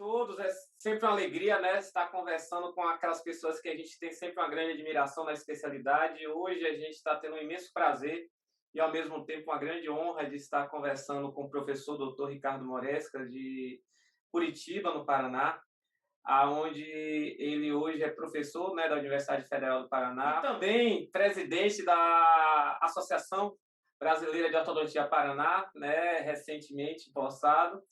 todos. É sempre uma alegria, né, estar conversando com aquelas pessoas que a gente tem sempre uma grande admiração na especialidade. Hoje a gente está tendo um imenso prazer e, ao mesmo tempo, uma grande honra de estar conversando com o professor Dr. Ricardo Moresca, de Curitiba, no Paraná, aonde ele hoje é professor, né, da Universidade Federal do Paraná, e também presidente da Associação Brasileira de Ortodontia Paraná, né, recentemente possado.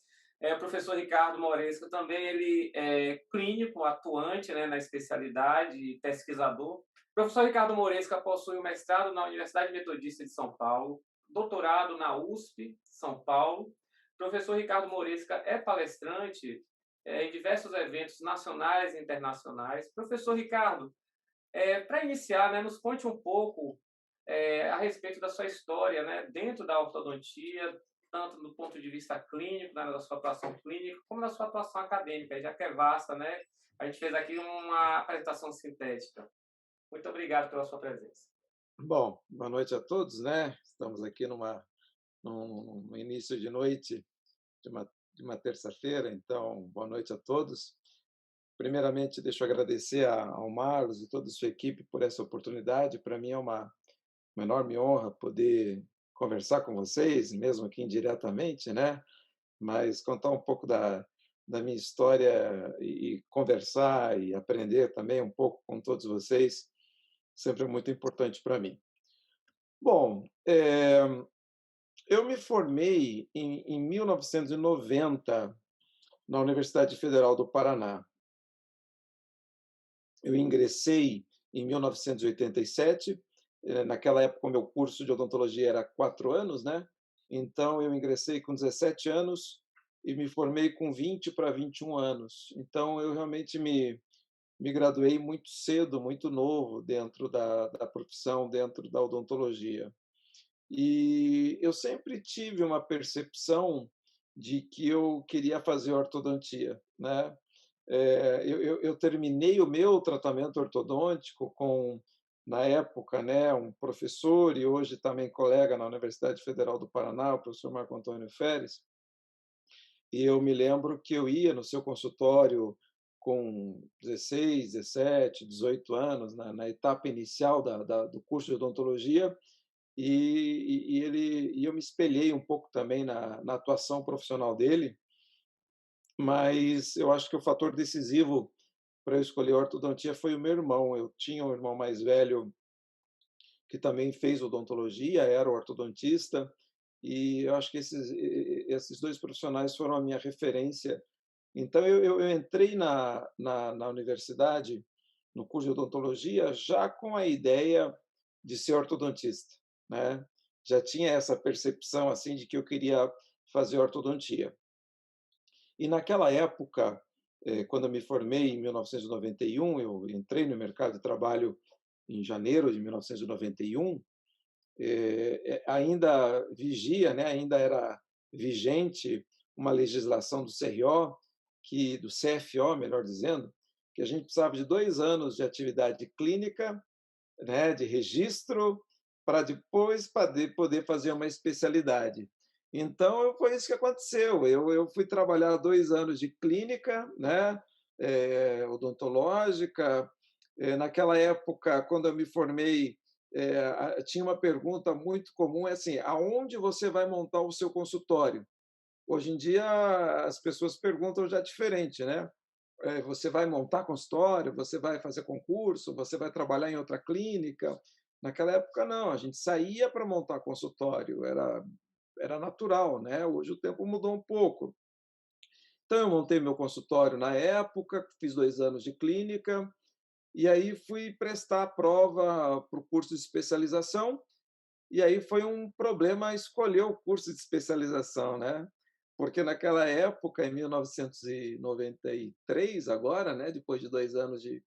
O professor Ricardo Moresco também, ele é clínico, atuante, né, na especialidade, pesquisador. O professor Ricardo Moresca possui um mestrado na Universidade Metodista de São Paulo, doutorado na USP, São Paulo. O professor Ricardo Moresca é palestrante em diversos eventos nacionais e internacionais. Professor Ricardo, para iniciar, né, nos conte um pouco a respeito da sua história, né, dentro da ortodontia, tanto do ponto de vista clínico, né, da sua atuação clínica, como da sua atuação acadêmica, já que é vasta, né? A gente fez aqui uma apresentação sintética. Muito obrigado pela sua presença. Bom, boa noite a todos, né? Estamos aqui num início de noite de uma terça-feira, então boa noite a todos. Primeiramente, deixa eu agradecer ao Marlos e toda a sua equipe por essa oportunidade. Para mim é uma enorme honra poder conversar com vocês, mesmo aqui indiretamente, né? Mas contar um pouco da minha história e conversar e aprender também um pouco com todos vocês, sempre é muito importante para mim. Bom, eu me formei em 1990 na Universidade Federal do Paraná. Eu ingressei em 1987. Naquela época o meu curso de odontologia era 4 anos, né? Então eu ingressei com 17 anos e me formei com 20 para 21 anos. Então eu realmente me graduei muito cedo, muito novo dentro da profissão, dentro da odontologia. E eu sempre tive uma percepção de que eu queria fazer ortodontia, né. Eu terminei o meu tratamento ortodôntico com, na época, né, um professor e hoje também colega na Universidade Federal do Paraná, o professor Marco Antônio Feres, e eu me lembro que eu ia no seu consultório com 16, 17, 18 anos, na etapa inicial do curso de odontologia, e eu me espelhei um pouco também na atuação profissional dele, mas eu acho que o fator decisivo para eu escolher ortodontia foi o meu irmão. Eu tinha um irmão mais velho que também fez odontologia, era ortodontista, e eu acho que esses 2 profissionais foram a minha referência. Então eu entrei na universidade, no curso de odontologia, já com a ideia de ser ortodontista, né. Já tinha essa percepção, assim, de que eu queria fazer ortodontia. E naquela época, quando eu me formei em 1991, eu entrei no mercado de trabalho em janeiro de 1991, ainda vigia, né, ainda era vigente uma legislação do CRO, do CFO, melhor dizendo, que a gente precisava de 2 anos de atividade clínica, né, de registro, para depois poder fazer uma especialidade. Então, foi isso que aconteceu. Eu fui trabalhar 2 anos de clínica, né, odontológica. Naquela época, quando eu me formei, tinha uma pergunta muito comum, é assim: aonde você vai montar o seu consultório? Hoje em dia, as pessoas perguntam já diferente, né? Você vai montar consultório? Você vai fazer concurso? Você vai trabalhar em outra clínica? Naquela época, não, a gente saía para montar consultório, era natural, né? Hoje o tempo mudou um pouco. Então, eu montei meu consultório na época, fiz 2 anos de clínica, e aí fui prestar a prova para o curso de especialização, e aí foi um problema escolher o curso de especialização, né? Porque naquela época, em 1993, agora, né, depois de 2 anos de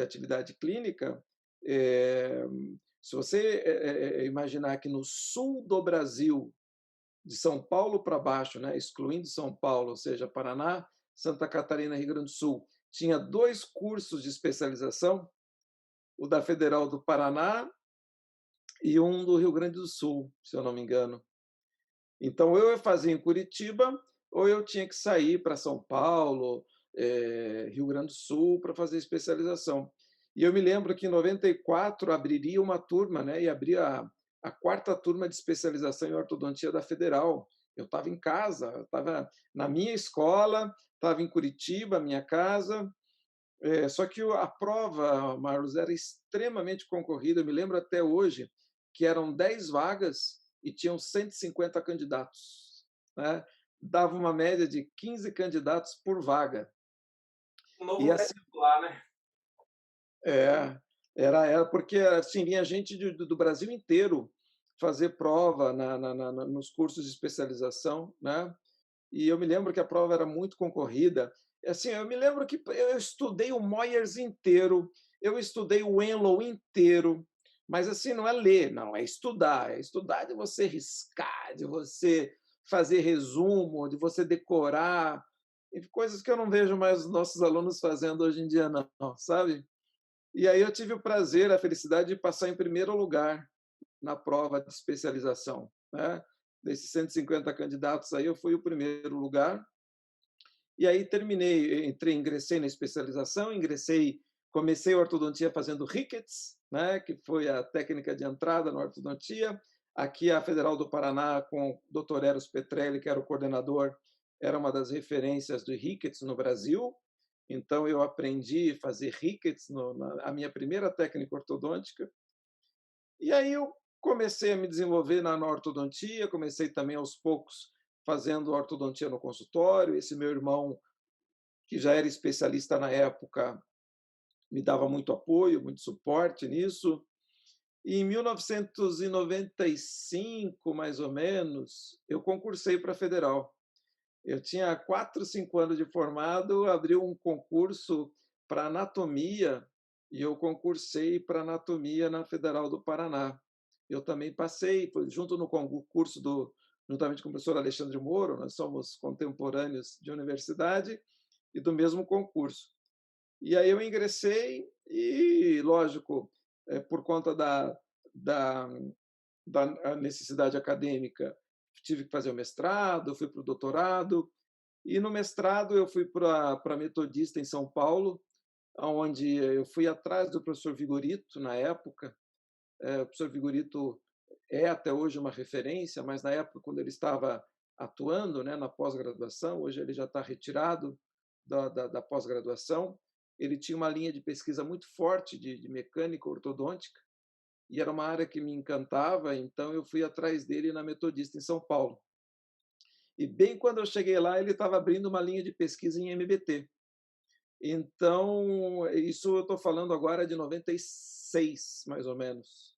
atividade clínica, eh, se você imaginar que no sul do Brasil, de São Paulo para baixo, né, excluindo São Paulo, ou seja, Paraná, Santa Catarina, Rio Grande do Sul, tinha 2 cursos de especialização, o da Federal do Paraná e um do Rio Grande do Sul, se eu não me engano. Então, ou eu fazia em Curitiba, ou eu tinha que sair para São Paulo, Rio Grande do Sul, para fazer especialização. E eu me lembro que em 94 abriria uma turma, né, e abria a quarta turma de especialização em ortodontia da Federal. Eu estava em casa, estava na minha escola, estava em Curitiba, minha casa, só que a prova, Marlos, era extremamente concorrida. Eu me lembro até hoje que eram 10 vagas e tinham 150 candidatos, né? Dava uma média de 15 candidatos por vaga. Um E novo assim, vestibular, né? era porque assim, vinha gente do Brasil inteiro fazer prova nos cursos de especialização, né? E eu me lembro que a prova era muito concorrida. Assim, eu me lembro que eu estudei o Moyers inteiro, eu estudei o Enlow inteiro, mas assim, não é ler, não, é estudar de você riscar, de você fazer resumo, de você decorar, e coisas que eu não vejo mais os nossos alunos fazendo hoje em dia, não, sabe? E aí eu tive o prazer, a felicidade de passar em primeiro lugar na prova de especialização, né? Desses 150 candidatos aí, eu fui o primeiro lugar. E aí terminei, ingressei na especialização, comecei a ortodontia fazendo rickets, né, que foi a técnica de entrada na ortodontia. Aqui a Federal do Paraná, com o Dr. Eros Petrelli, que era o coordenador, era uma das referências do rickets no Brasil. Então eu aprendi a fazer rickets, a minha primeira técnica ortodôntica. E aí eu comecei a me desenvolver na ortodontia, comecei também aos poucos fazendo ortodontia no consultório. Esse meu irmão, que já era especialista na época, me dava muito apoio, muito suporte nisso. E em 1995, mais ou menos, eu concursei para a Federal. Eu tinha 4, 5 anos de formado, abriu um concurso para anatomia e eu concursei para anatomia na Federal do Paraná. Eu também passei, junto no concurso juntamente com o professor Alexandre Moro, nós somos contemporâneos de universidade e do mesmo concurso. E aí eu ingressei e, lógico, por conta da, da necessidade acadêmica, tive que fazer o mestrado, fui para o doutorado, e no mestrado eu fui para a Metodista em São Paulo, onde eu fui atrás do professor Vigorito, na época. O professor Vigorito é até hoje uma referência, mas na época, quando ele estava atuando, né, na pós-graduação, hoje ele já está retirado da pós-graduação, ele tinha uma linha de pesquisa muito forte de mecânica ortodôntica, e era uma área que me encantava, então eu fui atrás dele na Metodista em São Paulo. E bem quando eu cheguei lá, ele estava abrindo uma linha de pesquisa em MBT. Então, isso eu estou falando agora de 96, mais ou menos.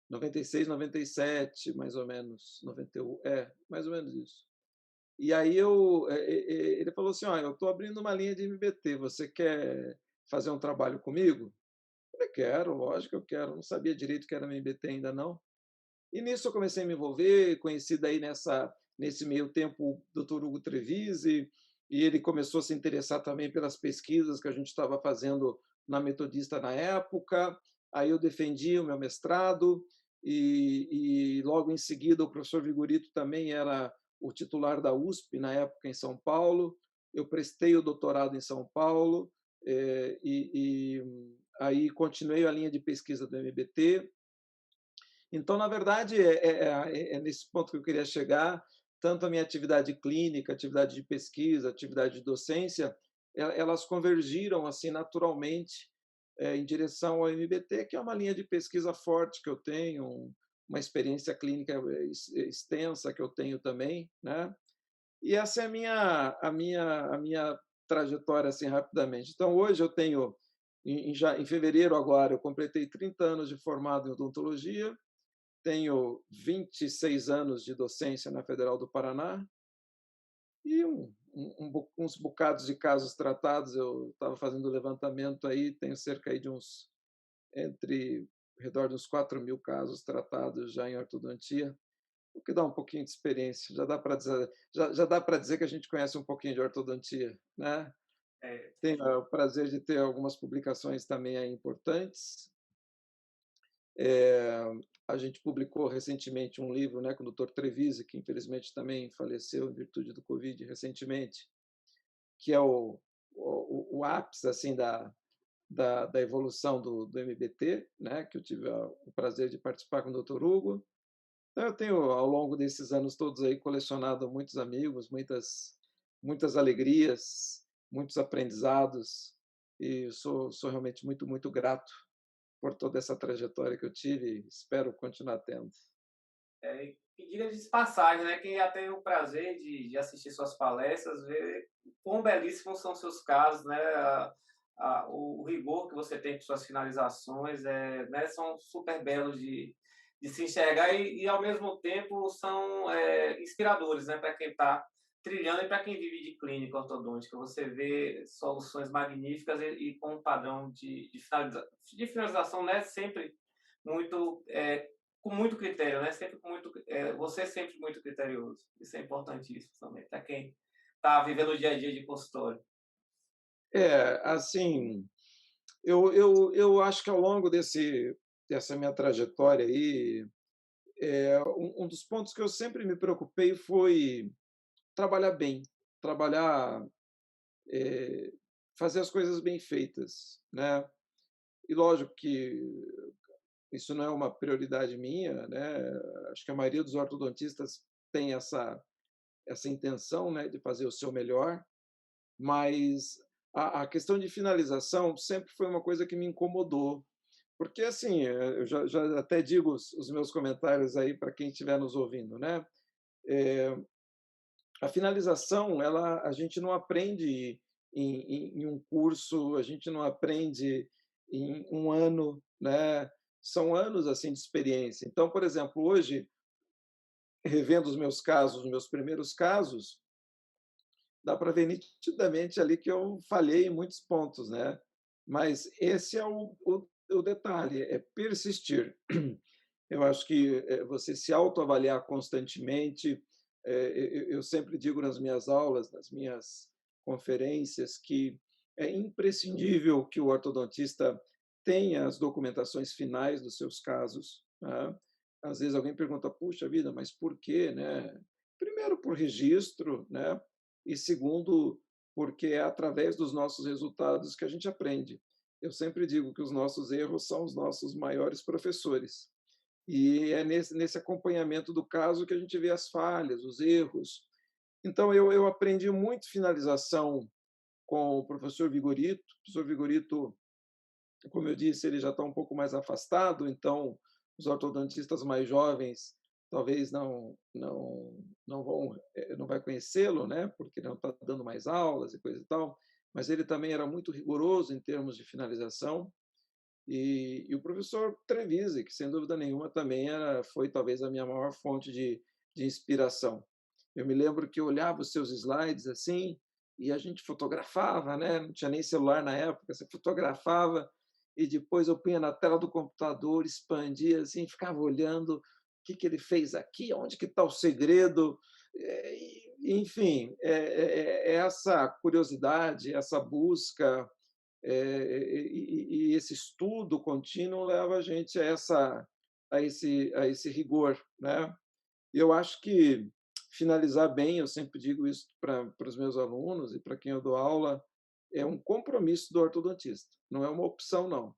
96, 97, mais ou menos. 91, mais ou menos isso. E aí ele falou assim, eu estou abrindo uma linha de MBT, você quer fazer um trabalho comigo? Eu falei, quero, lógico que eu quero. Não sabia direito o que era MBT ainda não. E nisso eu comecei a me envolver, conheci daí nesse meio tempo o Dr. Hugo Trevisi, e ele começou a se interessar também pelas pesquisas que a gente estava fazendo na Metodista na época. Aí eu defendi o meu mestrado, e logo em seguida o professor Vigorito também era o titular da USP, na época em São Paulo. Eu prestei o doutorado em São Paulo, e aí continuei a linha de pesquisa do MBT. Então, na verdade, é nesse ponto que eu queria chegar. Tanto a minha atividade clínica, atividade de pesquisa, atividade de docência, elas convergiram assim naturalmente em direção ao MBT, que é uma linha de pesquisa forte que eu tenho, uma experiência clínica extensa que eu tenho também, né? E essa é a minha trajetória assim rapidamente. Então, hoje eu tenho em fevereiro agora eu completei 30 anos de formado em odontologia. Tenho 26 anos de docência na Federal do Paraná e uns bocados de casos tratados. Eu estava fazendo levantamento aí, tenho cerca aí de entre ao redor de uns 4.000 casos tratados já em ortodontia, o que dá um pouquinho de experiência. Já dá para dizer que a gente conhece um pouquinho de ortodontia, né? É, Tenho o prazer de ter algumas publicações também aí importantes. É, a gente publicou recentemente um livro, né, com o Dr. Trevisi, que infelizmente também faleceu em virtude do Covid recentemente, que é o ápice assim da evolução do MBT, né, que eu tive o prazer de participar com o Dr. Hugo. Então, eu tenho, ao longo desses anos todos aí, colecionado muitos amigos, muitas alegrias, muitos aprendizados, e sou realmente muito, muito grato por toda essa trajetória que eu tive e espero continuar tendo. E diga de passagem, né? Quem já teve o prazer de assistir suas palestras, vê quão belíssimos são seus casos, né? O rigor que você tem com suas finalizações, né? São super belos de se enxergar e, ao mesmo tempo, são inspiradores, né? Para quem está trilhando e para quem vive de clínica ortodôntica. Você vê soluções magníficas e com um padrão de finalização, né? Sempre muito com muito critério, né? Sempre com muito, você é sempre muito criterioso. Isso é importantíssimo também para quem está vivendo o dia a dia de consultório. Assim, eu acho que ao longo dessa minha trajetória aí, um dos pontos que eu sempre me preocupei foi trabalhar bem, trabalhar, eh, fazer as coisas bem feitas, né. E lógico que isso não é uma prioridade minha, né, acho que a maioria dos ortodontistas tem essa intenção, né, de fazer o seu melhor, mas a questão de finalização sempre foi uma coisa que me incomodou, porque, assim, eu já até digo os meus comentários aí para quem estiver nos ouvindo, né, a finalização, a gente não aprende em um curso, a gente não aprende em um ano, né, são anos, assim, de experiência. Então, por exemplo, hoje, revendo os meus casos, os meus primeiros casos, dá para ver nitidamente ali que eu falhei em muitos pontos, né, mas esse é o detalhe, é persistir. Eu acho que, você se autoavaliar constantemente, eu sempre digo nas minhas aulas, nas minhas conferências, que é imprescindível que o ortodontista tenha as documentações finais dos seus casos, né. Às vezes alguém pergunta: "Puxa vida, mas por quê?", né. Primeiro por registro, né, e segundo, porque é através dos nossos resultados que a gente aprende. Eu sempre digo que os nossos erros são os nossos maiores professores. E é nesse acompanhamento do caso que a gente vê as falhas, os erros. Então eu aprendi muito finalização com o professor Vigorito. O professor Vigorito, como eu disse, ele já está um pouco mais afastado, então os ortodontistas mais jovens talvez não vai conhecê-lo, né, porque não está dando mais aulas e coisa e tal, mas ele também era muito rigoroso em termos de finalização. E o professor Trevisan, que sem dúvida nenhuma também foi talvez a minha maior fonte de inspiração. Eu me lembro que eu olhava os seus slides assim, e a gente fotografava, né? Não tinha nem celular na época, você fotografava e depois eu punha na tela do computador, expandia assim, ficava olhando o que ele fez aqui, onde que está o segredo. Enfim, é essa curiosidade, essa busca, e esse estudo contínuo leva a gente a esse rigor, né. E eu acho que finalizar bem, eu sempre digo isso para os meus alunos e para quem eu dou aula, é um compromisso do ortodontista, não é uma opção não,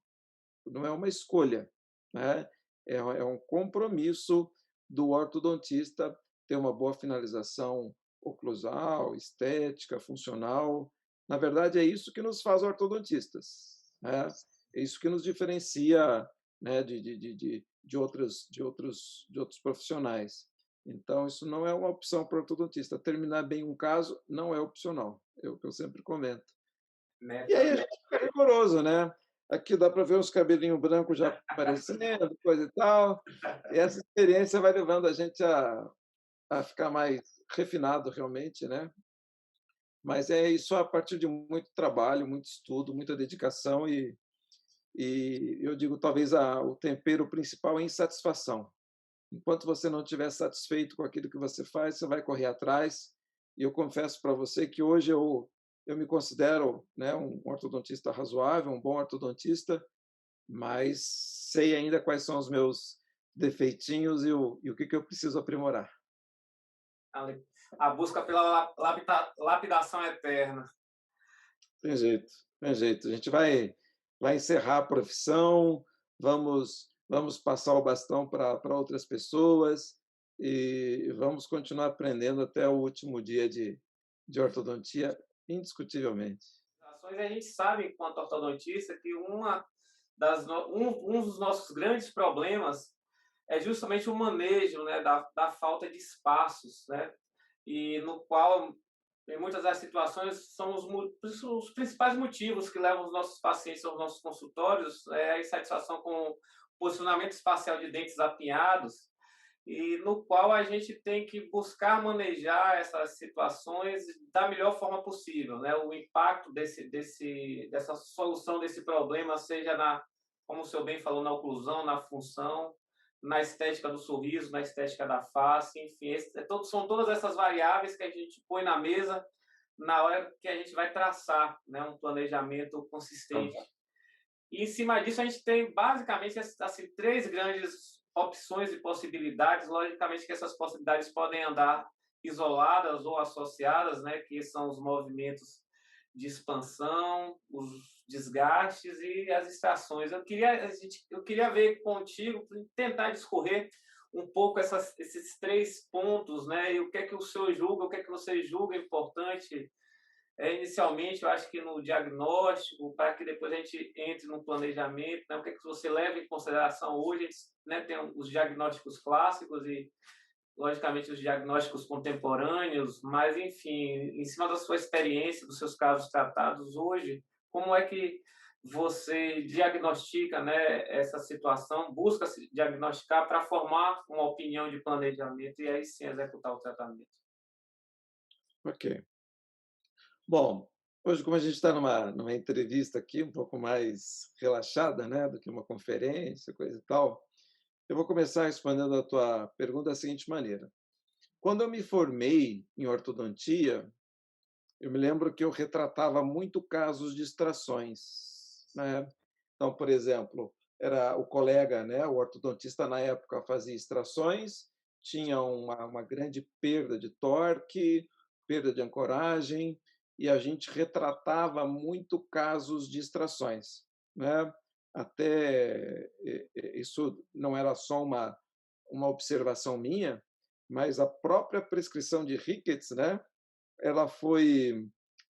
não é uma escolha, né, é um compromisso do ortodontista ter uma boa finalização oclusal, estética, funcional. Na verdade, é isso que nos faz ortodontistas, né, é isso que nos diferencia, né, de outros profissionais. Então isso não é uma opção para o ortodontista. Terminar bem um caso não é opcional, é o que eu sempre comento. E Meta, aí a gente fica rigoroso, né. Aqui dá para ver uns cabelinhos brancos já aparecendo, coisa e tal, e essa experiência vai levando a gente a ficar mais refinado realmente, né. Mas é isso a partir de muito trabalho, muito estudo, muita dedicação e eu digo talvez o tempero principal é a insatisfação. Enquanto você não estiver satisfeito com aquilo que você faz, você vai correr atrás. E eu confesso para você que hoje eu me considero, né, um ortodontista razoável, um bom ortodontista, mas sei ainda quais são os meus defeitinhos e o que eu preciso aprimorar. a busca pela lapidação eterna. Tem jeito, tem jeito. A gente vai encerrar a profissão, vamos passar o bastão para outras pessoas e vamos continuar aprendendo até o último dia de ortodontia, indiscutivelmente. Ações, a gente sabe, enquanto ortodontista, que um dos nossos grandes problemas é justamente o manejo, né, da falta de espaços, né, e no qual, em muitas das situações, são os principais motivos que levam os nossos pacientes aos nossos consultórios, é a insatisfação com o posicionamento espacial de dentes apinhados, e no qual a gente tem que buscar manejar essas situações da melhor forma possível, né? O impacto dessa solução desse problema, seja como o senhor bem falou, na oclusão, na função, na estética do sorriso, na estética da face, enfim, são todas essas variáveis que a gente põe na mesa na hora que a gente vai traçar, né, um planejamento consistente. E em cima disso a gente tem basicamente assim, três grandes opções e possibilidades. Logicamente que essas possibilidades podem andar isoladas ou associadas, né, que são os movimentos de expansão, os desgastes e as extrações. Eu queria ver contigo, tentar discorrer um pouco esses três pontos, né, e o que é que o senhor julga, o que é que você julga importante inicialmente, eu acho que no diagnóstico, para que depois a gente entre no planejamento, né? O que é que você leva em consideração hoje, né? Tem os diagnósticos clássicos e, logicamente, os diagnósticos contemporâneos, mas, enfim, em cima da sua experiência, dos seus casos tratados hoje, como é que você diagnostica, né, essa situação, busca se diagnosticar para formar uma opinião de planejamento e aí sim executar o tratamento? Ok. Bom, hoje, como a gente está numa entrevista aqui, um pouco mais relaxada, né, do que uma conferência, coisa e tal, eu vou começar respondendo a tua pergunta da seguinte maneira. Quando eu me formei em ortodontia, eu me lembro que eu retratava muito casos de extrações, né? Então, por exemplo, era o colega, né, o ortodontista na época fazia extrações, tinha uma grande perda de torque, perda de ancoragem, e a gente retratava muito casos de extrações, né? Até isso não era só uma observação minha, mas a própria prescrição de Ricketts, né, ela foi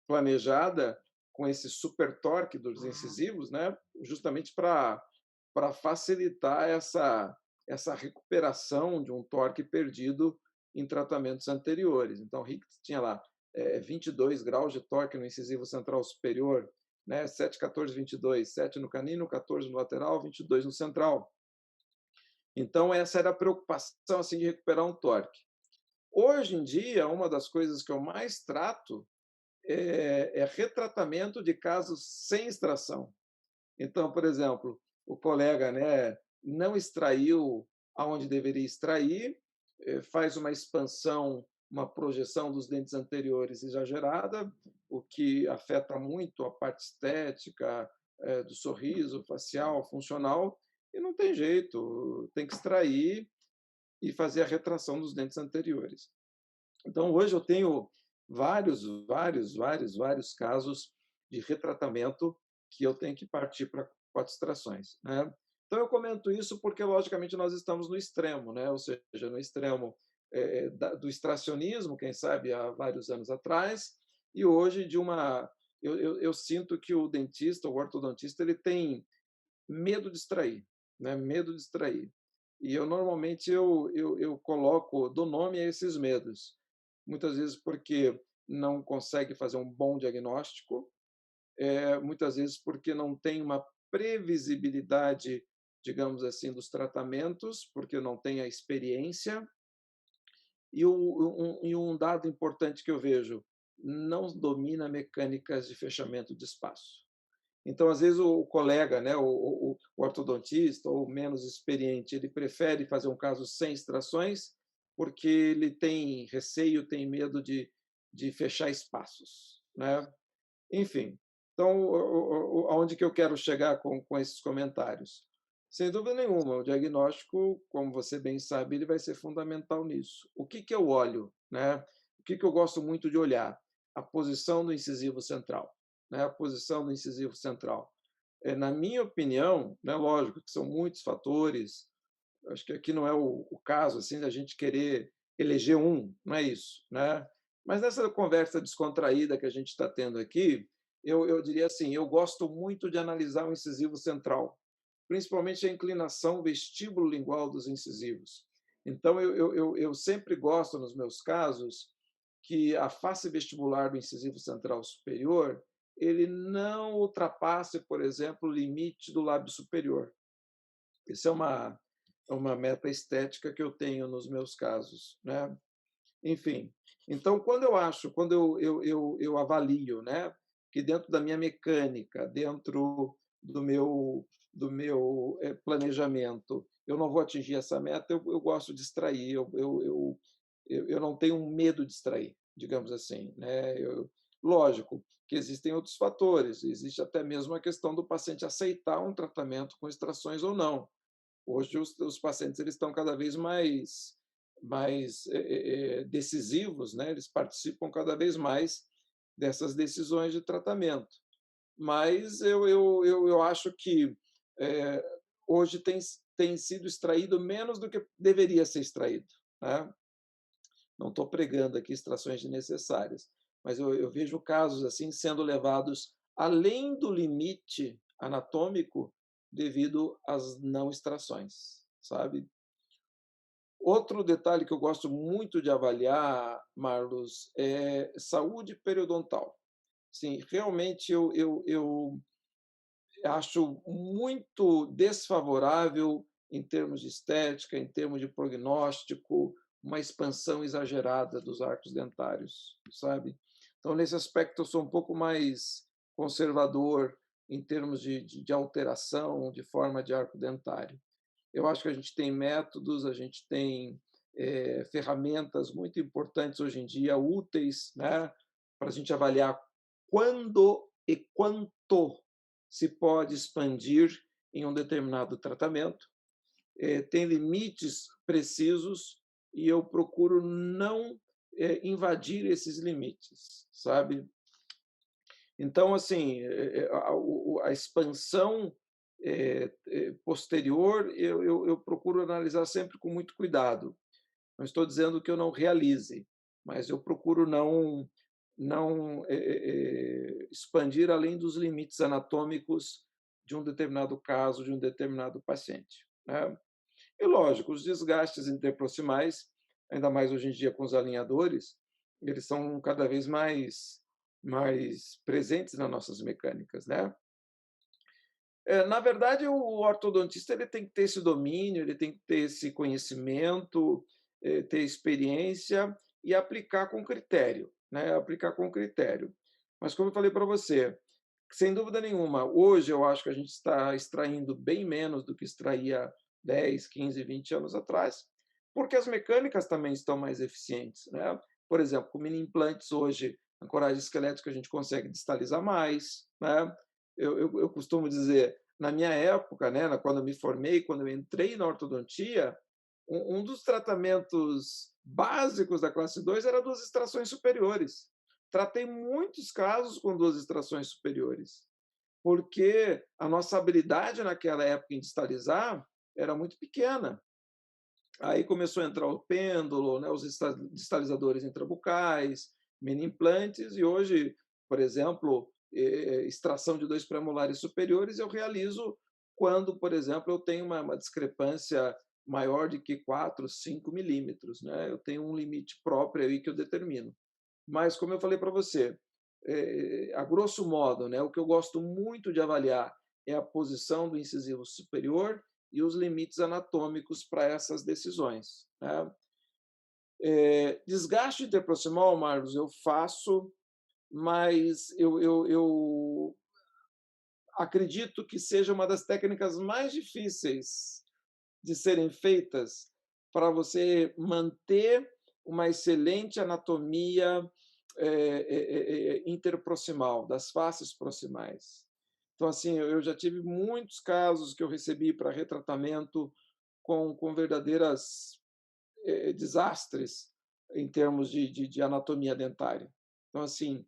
planejada com esse super torque dos incisivos, né, justamente para facilitar essa recuperação de um torque perdido em tratamentos anteriores. Então, Ricketts tinha lá 22 graus de torque no incisivo central superior, né, 7, 14, 22, 7 no canino, 14 no lateral, 22 no central. Então, essa era a preocupação assim, de recuperar um torque. Hoje em dia, uma das coisas que eu mais trato é retratamento de casos sem extração. Então, por exemplo, o colega, né, não extraiu aonde deveria extrair, faz uma expansão, uma projeção dos dentes anteriores exagerada, o que afeta muito a parte estética, do sorriso, facial, funcional, e não tem jeito, tem que extrair e fazer a retração dos dentes anteriores. Então, hoje eu tenho vários casos de retratamento que eu tenho que partir para quatro extrações, né? Então, eu comento isso porque, logicamente, nós estamos no extremo, né? Ou seja, no extremo do extracionismo, quem sabe, há vários anos atrás, e hoje de uma... Eu sinto que o dentista, o ortodontista, ele tem medo de extrair, né? Medo de extrair. E eu, normalmente, eu coloco, dou nome a esses medos. Muitas vezes porque não consegue fazer um bom diagnóstico, muitas vezes porque não tem uma previsibilidade, digamos assim, dos tratamentos, porque não tem a experiência. E um dado importante que eu vejo, não domina mecânicas de fechamento de espaço. Então, às vezes, o colega, né, o ortodontista ou menos experiente, ele prefere fazer um caso sem extrações porque ele tem receio, tem medo de fechar espaços, né? Enfim, então, aonde que eu quero chegar com esses comentários? Sem dúvida nenhuma, o diagnóstico, como você bem sabe, ele vai ser fundamental nisso. O que que eu olho, né? O que que eu gosto muito de olhar? A posição do incisivo central. né, a posição do incisivo central. Na minha opinião, né, lógico que são muitos fatores, acho que aqui não é o caso assim da gente querer eleger um, não é isso, né? Mas nessa conversa descontraída que a gente está tendo aqui, eu diria assim, eu gosto muito de analisar o incisivo central, principalmente a inclinação vestíbulo-lingual dos incisivos. Então, eu sempre gosto, nos meus casos, que a face vestibular do incisivo central superior ele não ultrapasse, por exemplo, o limite do lábio superior. Isso é uma meta estética que eu tenho nos meus casos, né? Enfim, então quando eu avalio, né, que dentro da minha mecânica, dentro do meu planejamento, eu não vou atingir essa meta, eu gosto de extrair, eu não tenho medo de extrair, digamos assim, né? Lógico que existem outros fatores, existe até mesmo a questão do paciente aceitar um tratamento com extrações ou não. Hoje os pacientes eles estão cada vez mais decisivos, né? Eles participam cada vez mais dessas decisões de tratamento. Mas eu acho que é, hoje tem sido extraído menos do que deveria ser extraído, né? Não estou pregando aqui extrações desnecessárias, mas eu vejo casos assim sendo levados além do limite anatômico devido às não extrações, sabe? Outro detalhe que eu gosto muito de avaliar, Marlos, é saúde periodontal. Sim, realmente eu acho muito desfavorável, em termos de estética, em termos de prognóstico, uma expansão exagerada dos arcos dentários, sabe? Então, nesse aspecto, eu sou um pouco mais conservador em termos de alteração de forma de arco dentário. Eu acho que a gente tem métodos, a gente tem ferramentas muito importantes hoje em dia, úteis, né, para a gente avaliar quando e quanto se pode expandir em um determinado tratamento. Tem limites precisos e eu procuro não invadir esses limites, sabe? Então, assim, a expansão posterior eu procuro analisar sempre com muito cuidado. Não estou dizendo que eu não realize, mas eu procuro não expandir além dos limites anatômicos de um determinado caso, de um determinado paciente, né? E, lógico, os desgastes interproximais, ainda mais hoje em dia com os alinhadores, eles são cada vez mais presentes nas nossas mecânicas, né? Na verdade, o ortodontista ele tem que ter esse domínio, ele tem que ter esse conhecimento, ter experiência e aplicar com critério, né? Aplicar com critério. Mas, como eu falei para você, sem dúvida nenhuma, hoje eu acho que a gente está extraindo bem menos do que extraía 10, 15, 20 anos atrás, porque as mecânicas também estão mais eficientes, né? Por exemplo, com mini implantes hoje, ancoragem esquelética a gente consegue distalizar mais, né? Eu costumo dizer, na minha época, né, quando eu me formei, quando eu entrei na ortodontia, um dos tratamentos básicos da classe 2 era duas extrações superiores. Tratei muitos casos com duas extrações superiores, porque a nossa habilidade naquela época em distalizar era muito pequena. Aí começou a entrar o pêndulo, né, os distalizadores intrabucais, mini implantes, e hoje, por exemplo, extração de dois premolares superiores eu realizo quando, por exemplo, eu tenho uma discrepância maior de que 4, 5 milímetros. Né? Eu tenho um limite próprio aí que eu determino. Mas, como eu falei para você, a grosso modo, né, o que eu gosto muito de avaliar é a posição do incisivo superior e os limites anatômicos para essas decisões. Né? Desgaste interproximal, Marlos, eu faço, mas eu acredito que seja uma das técnicas mais difíceis de serem feitas para você manter uma excelente anatomia interproximal, das faces proximais. Então, assim, eu já tive muitos casos que eu recebi para retratamento com verdadeiras desastres em termos de anatomia dentária. Então, assim,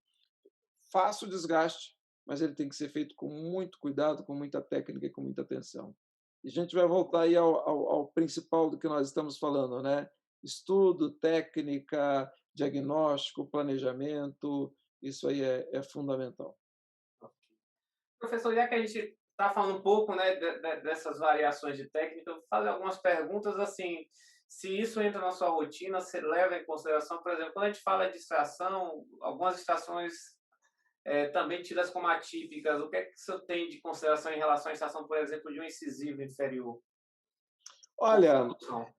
faço desgaste, mas ele tem que ser feito com muito cuidado, com muita técnica e com muita atenção. E a gente vai voltar aí ao principal do que nós estamos falando, né? Estudo, técnica, diagnóstico, planejamento, isso aí é fundamental. Professor, já que a gente está falando um pouco, né, dessas variações de técnica, eu vou fazer algumas perguntas assim. Se isso entra na sua rotina, você leva em consideração, por exemplo, quando a gente fala de extração, algumas extrações também tidas como atípicas, o que é que você tem de consideração em relação à extração, por exemplo, de um incisivo inferior? Ou Olha, solução?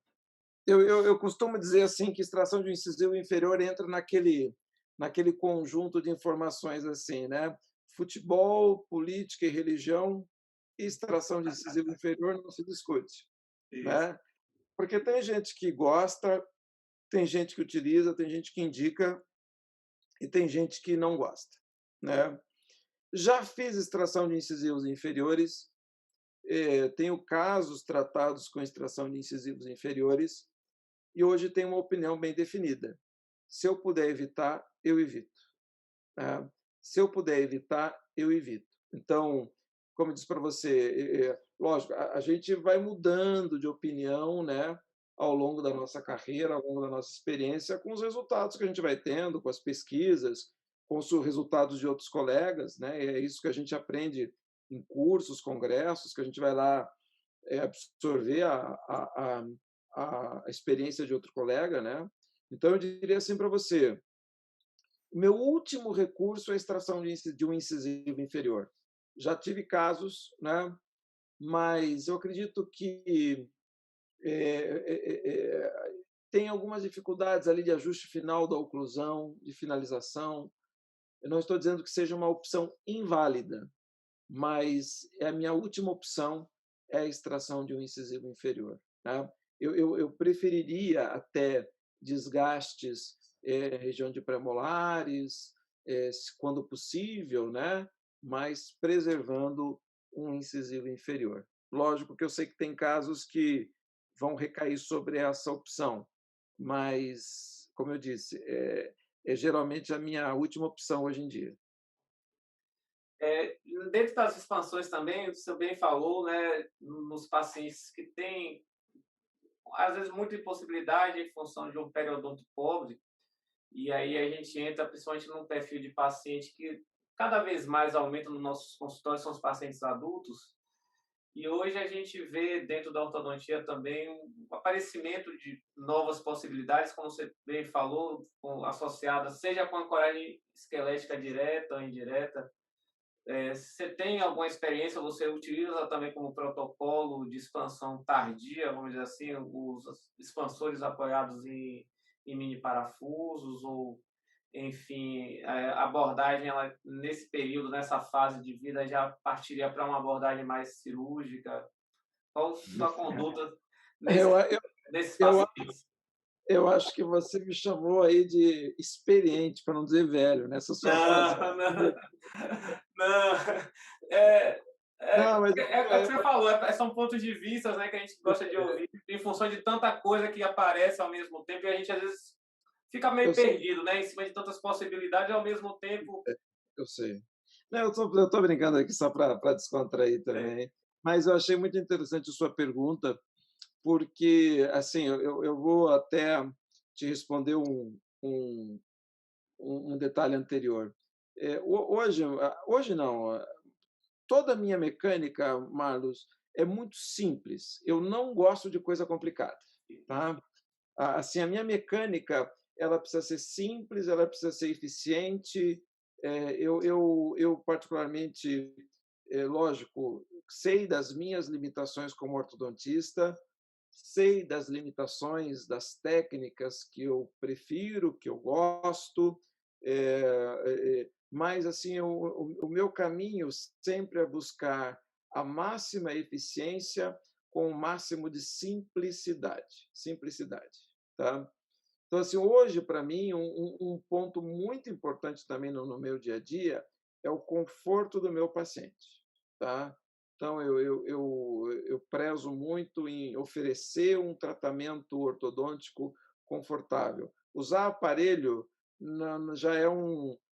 eu costumo dizer assim que extração de um incisivo inferior entra naquele conjunto de informações assim, né? Futebol, política e religião, e extração de incisivo inferior não se discute, Isso. né? Porque tem gente que gosta, tem gente que utiliza, tem gente que indica e tem gente que não gosta, né? Já fiz extração de incisivos inferiores, tenho casos tratados com extração de incisivos inferiores e hoje tenho uma opinião bem definida. Se eu puder evitar, eu evito, né? Se eu puder evitar, eu evito. Então, como eu disse para você, lógico, a gente vai mudando de opinião, né, ao longo da nossa carreira, ao longo da nossa experiência, com os resultados que a gente vai tendo, com as pesquisas, com os resultados de outros colegas, né? É isso que a gente aprende em cursos, congressos, que a gente vai lá absorver a experiência de outro colega, né? Então, eu diria assim para você: o meu último recurso é a extração de um incisivo inferior. Já tive casos, né? Mas eu acredito que tem algumas dificuldades ali de ajuste final da oclusão, de finalização. Eu não estou dizendo que seja uma opção inválida, mas é a minha última opção é a extração de um incisivo inferior. Tá? Eu preferiria até desgastes região de premolares, quando possível, né? Mas preservando um incisivo inferior. Lógico que eu sei que tem casos que vão recair sobre essa opção, mas, como eu disse, é geralmente a minha última opção hoje em dia. É, dentro das expansões também, o senhor bem falou, né, nos pacientes que têm, às vezes, muita impossibilidade em função de um periodonto pobre, e aí a gente entra principalmente num perfil de paciente que cada vez mais aumenta nos nossos consultórios, são os pacientes adultos, e hoje a gente vê dentro da ortodontia também um aparecimento de novas possibilidades, como você bem falou, associadas seja com a coragem esquelética direta ou indireta. Você tem alguma experiência, você utiliza também como protocolo de expansão tardia, vamos dizer assim, os expansores apoiados em mini parafusos ou, enfim, a abordagem ela, nesse período, nessa fase de vida, já partiria para uma abordagem mais cirúrgica? Qual a sua conduta nesse, Eu, eu, nesses eu pacientes? Eu acho que você me chamou aí de experiente, para não dizer velho, nessa sua fase. Não, não, não. É, Não, mas é o que você falou, são pontos de vista, né, que a gente gosta de ouvir, em função de tanta coisa que aparece ao mesmo tempo, e a gente às vezes fica eu meio sei, perdido, né, em cima de tantas possibilidades, e ao mesmo tempo. eu sei. Não, eu tô brincando aqui só para descontrair É, também, mas eu achei muito interessante a sua pergunta, porque, assim, eu vou até te responder um detalhe anterior. Hoje não, toda a minha mecânica, Marlos, é muito simples. Eu não gosto de coisa complicada, tá? Assim, a minha mecânica, ela precisa ser simples, ela precisa ser eficiente. Eu particularmente, lógico, sei das minhas limitações como ortodontista, sei das limitações das técnicas que eu prefiro, que eu gosto, mas assim o meu caminho sempre é buscar a máxima eficiência com o máximo de simplicidade, simplicidade, tá? Então assim hoje para mim um ponto muito importante também no meu dia a dia é o conforto do meu paciente, tá? Então eu prezo muito em oferecer um tratamento ortodôntico confortável. Usar aparelho já é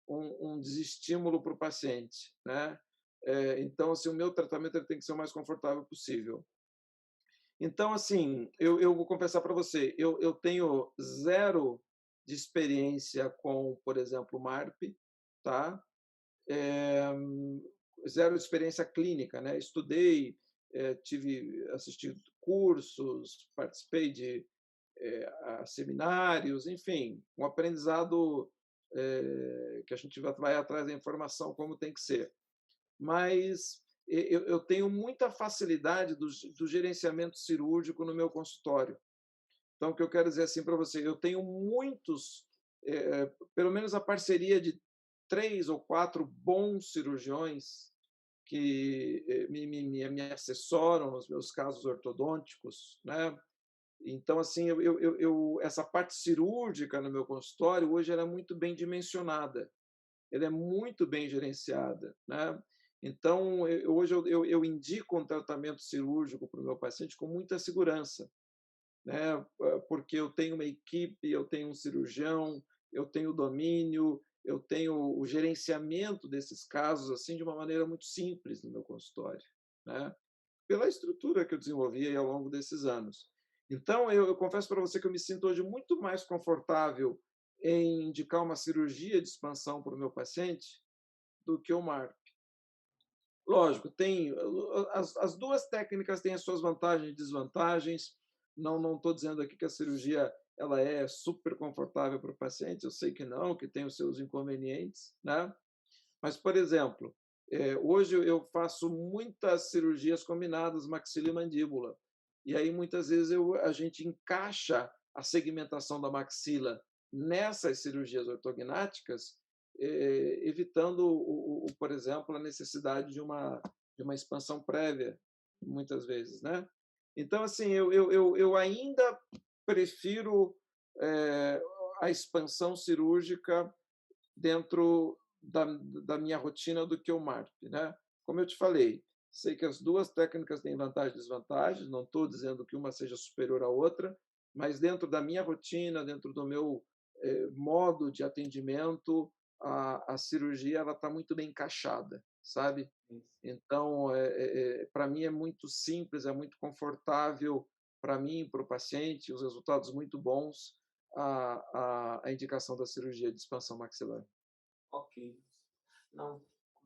um desestímulo para o paciente, né? Então, assim, o meu tratamento ele tem que ser o mais confortável possível. Então, assim, eu vou confessar para você, eu tenho zero de experiência com, por exemplo, MARP, tá? Eh, Zero de experiência clínica, né? Estudei, assisti cursos, participei de a seminários, enfim, um aprendizado que a gente vai atrás da informação como tem que ser. Mas eu tenho muita facilidade do gerenciamento cirúrgico no meu consultório. Então, o que eu quero dizer assim para você, eu tenho muitos, pelo menos a parceria de 3 ou 4 bons cirurgiões que me assessoram nos meus casos ortodônticos, né? Então, assim, essa parte cirúrgica no meu consultório hoje ela é muito bem dimensionada, ela é muito bem gerenciada, né? Então, hoje eu indico um tratamento cirúrgico para o meu paciente com muita segurança, né? Porque eu tenho uma equipe, eu tenho um cirurgião, eu tenho domínio, eu tenho o gerenciamento desses casos assim de uma maneira muito simples no meu consultório, né? Pela estrutura que eu desenvolvi ao longo desses anos. Então, eu confesso para você que eu me sinto hoje muito mais confortável em indicar uma cirurgia de expansão para o meu paciente do que o MARP. Lógico, tem as duas técnicas têm as suas vantagens e desvantagens. Não estou dizendo aqui que a cirurgia ela é super confortável para o paciente, eu sei que não, que tem os seus inconvenientes, né? Mas, por exemplo, hoje eu faço muitas cirurgias combinadas, maxila e mandíbula. E aí, muitas vezes, a gente encaixa a segmentação da maxila nessas cirurgias ortognáticas, evitando, por exemplo, a necessidade de uma expansão prévia, muitas vezes, né? Então, assim, eu ainda prefiro eh, a expansão cirúrgica dentro da minha rotina do que o MARP, né? Como eu te falei, sei que as duas técnicas têm vantagens e desvantagens, não estou dizendo que uma seja superior à outra, mas dentro da minha rotina, dentro do meu modo de atendimento, a cirurgia ela está muito bem encaixada, sabe? Então, para mim é muito simples, é muito confortável para mim, para o paciente, os resultados muito bons, a indicação da cirurgia de expansão maxilar. Ok. Não,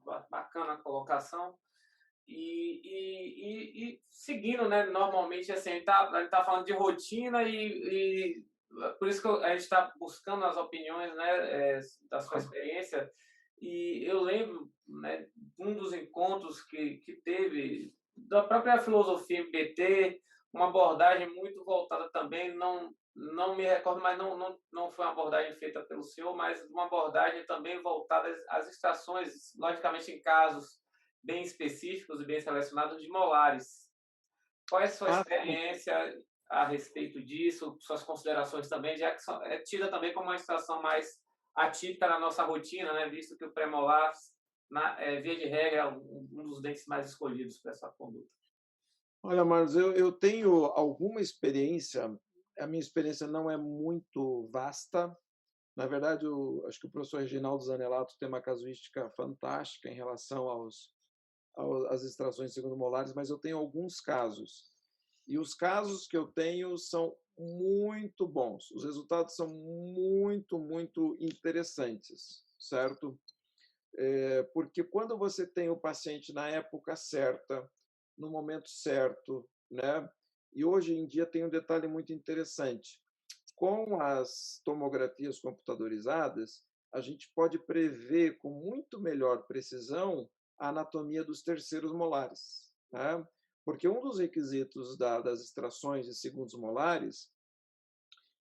bacana a colocação. E seguindo, né, normalmente, assim, a gente tá falando de rotina por isso que a gente está buscando as opiniões, né, da sua experiência. E eu lembro, né, de um dos encontros que teve da própria filosofia MBT, uma abordagem muito voltada também, não me recordo, mas não foi uma abordagem feita pelo senhor, mas uma abordagem também voltada às extrações, logicamente em casos bem específicos e bem selecionados de molares. Qual é a sua Ah, sim. experiência a respeito disso, suas considerações também, já que é tida também como uma extração mais atípica na nossa rotina, né, visto que o premolar, via de regra, é um dos dentes mais escolhidos para essa conduta. Olha, Marcos, eu tenho alguma experiência, a minha experiência não é muito vasta. Na verdade, acho que o professor Reginaldo Zanelato tem uma casuística fantástica em relação às extrações segundo molares, mas eu tenho alguns casos. E os casos que eu tenho são muito bons. Os resultados são muito, muito interessantes, certo? Porque quando você tem o paciente na época certa, no momento certo, né? E hoje em dia tem um detalhe muito interessante. Com as tomografias computadorizadas, a gente pode prever com muito melhor precisão a anatomia dos terceiros molares, né? Porque um dos requisitos das extrações de segundos molares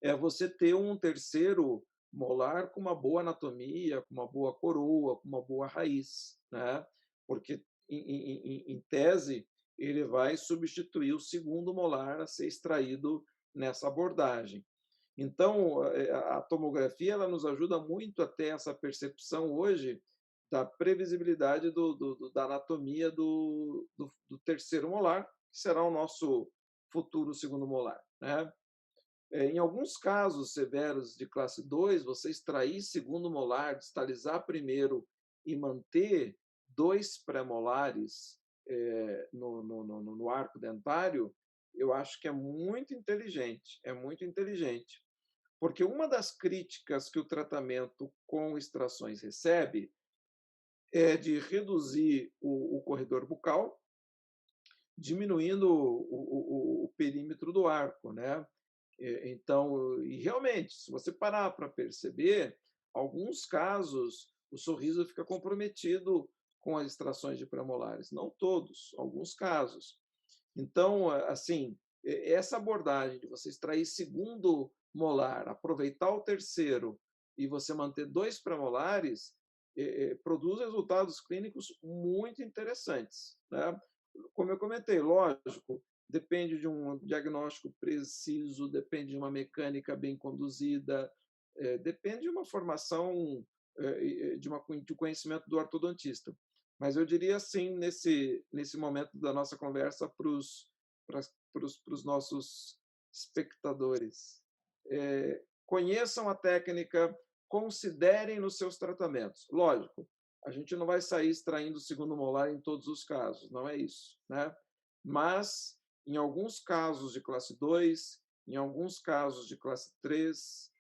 é você ter um terceiro molar com uma boa anatomia, com uma boa coroa, com uma boa raiz, né? Porque, em tese, ele vai substituir o segundo molar a ser extraído nessa abordagem. Então, a tomografia ela nos ajuda muito a ter essa percepção hoje da previsibilidade da anatomia do terceiro molar, que será o nosso futuro segundo molar, né? Em alguns casos severos de classe 2, você extrair segundo molar, distalizar primeiro e manter 2 pré-molares no arco dentário, eu acho que é muito inteligente, porque uma das críticas que o tratamento com extrações recebe é de reduzir o corredor bucal, diminuindo o perímetro do arco, né? Então, e realmente, se você parar para perceber, alguns casos o sorriso fica comprometido com as extrações de premolares, não todos, alguns casos. Então, assim, essa abordagem de você extrair segundo molar, aproveitar o terceiro e você manter 2 premolares, produz resultados clínicos muito interessantes, né? Como eu comentei, lógico, depende de um diagnóstico preciso, depende de uma mecânica bem conduzida, depende de uma formação, de um conhecimento do ortodontista. Mas eu diria assim, nesse momento da nossa conversa, para os nossos espectadores. Conheçam a técnica, considerem nos seus tratamentos. Lógico, a gente não vai sair extraindo o segundo molar em todos os casos, não é isso, né? Mas, em alguns casos de classe 2, em alguns casos de classe 3,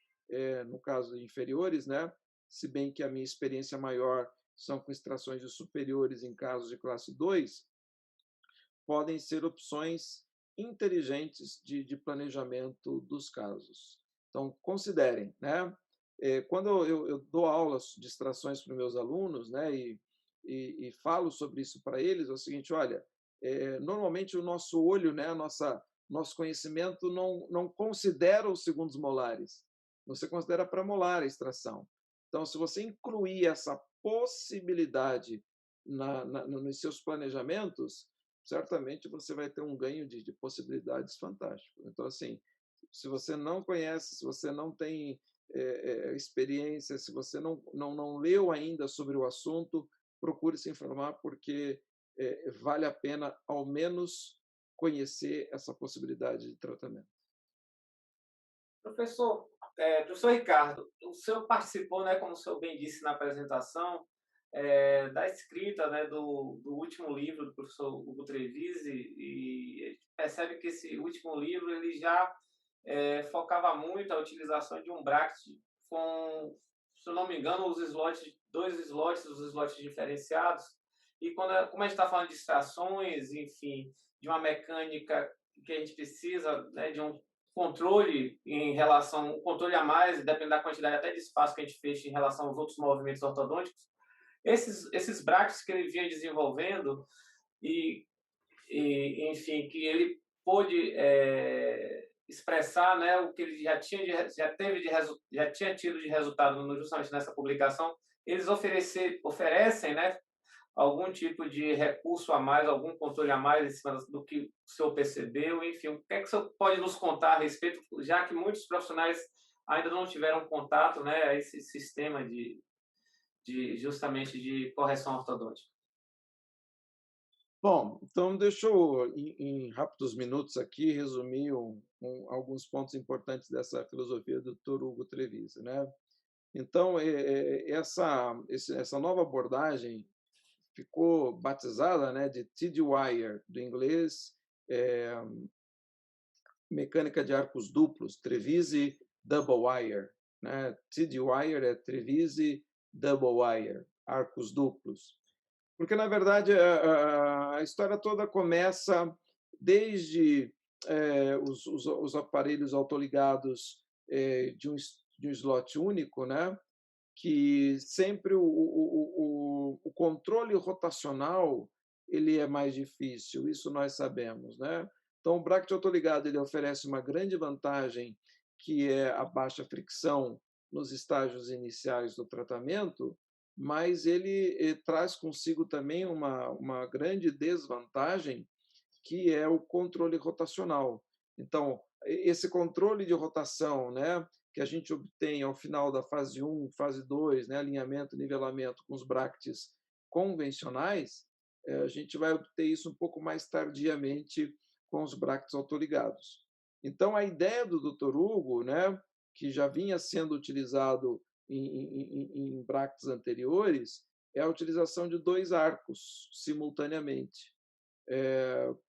no caso de inferiores, né? Se bem que a minha experiência maior são com extrações de superiores em casos de classe 2, podem ser opções inteligentes de planejamento dos casos. Então, considerem, né? Quando eu dou aulas de extrações para os meus alunos, né, e falo sobre isso para eles, é o seguinte: olha, normalmente o nosso olho, né, nosso conhecimento não considera os segundos molares, você considera premolar a extração. Então, se você incluir essa possibilidade nos seus planejamentos, certamente você vai ter um ganho de possibilidades fantástico. Então, assim, se você não conhece, se você não tem experiência, se você não leu ainda sobre o assunto, procure se informar, porque vale a pena, ao menos, conhecer essa possibilidade de tratamento. Professor, professor Ricardo, o senhor participou, né, como o senhor bem disse na apresentação, da escrita, né, do último livro do professor Hugo Trevisi, e a gente percebe que esse último livro ele já focava muito a utilização de um bracket com, se eu não me engano, os slots, dois slots, os slots diferenciados. E como a gente está falando de extrações, enfim, de uma mecânica que a gente precisa, né, de um controle em relação, um controle a mais, dependendo da quantidade até de espaço que a gente fecha em relação aos outros movimentos ortodônticos, esses brackets que ele vinha desenvolvendo e, enfim, que ele pôde expressar, né, o que ele já tinha tido de resultado justamente nessa publicação, eles oferecem, né, algum tipo de recurso a mais, algum controle a mais em cima do que o senhor percebeu, enfim, o que é que o senhor pode nos contar a respeito, já que muitos profissionais ainda não tiveram contato, né, a esse sistema justamente de correção ortodôntica? Bom, então deixa eu, em rápidos minutos aqui, resumir alguns pontos importantes dessa filosofia do Dr. Hugo Trevisi, né? Então, essa nova abordagem ficou batizada, né, de TD-Wire, do inglês, é, mecânica de arcos duplos, Trevisi Double Wire, né? TD-Wire é Trevisi Double Wire, arcos duplos. Porque, na verdade, a história toda começa desde os aparelhos autoligados de um slot único, né? Que sempre o controle rotacional ele é mais difícil, isso nós sabemos, né? Então, o bracket autoligado ele oferece uma grande vantagem, que é a baixa fricção nos estágios iniciais do tratamento, mas ele traz consigo também uma grande desvantagem, que é o controle rotacional. Então, esse controle de rotação, né, que a gente obtém ao final da fase 1, fase 2, né, alinhamento, nivelamento com os brackets convencionais, a gente vai obter isso um pouco mais tardiamente com os brackets autoligados. Então, a ideia do Dr. Hugo, né, que já vinha sendo utilizado em bractes anteriores, é a utilização de dois arcos simultaneamente,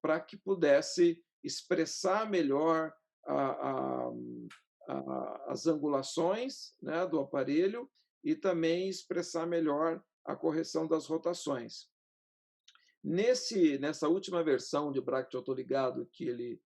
para que pudesse expressar melhor a, a, as angulações, né, do aparelho e também expressar melhor a correção das rotações. Nessa última versão de bracket autoligado que ele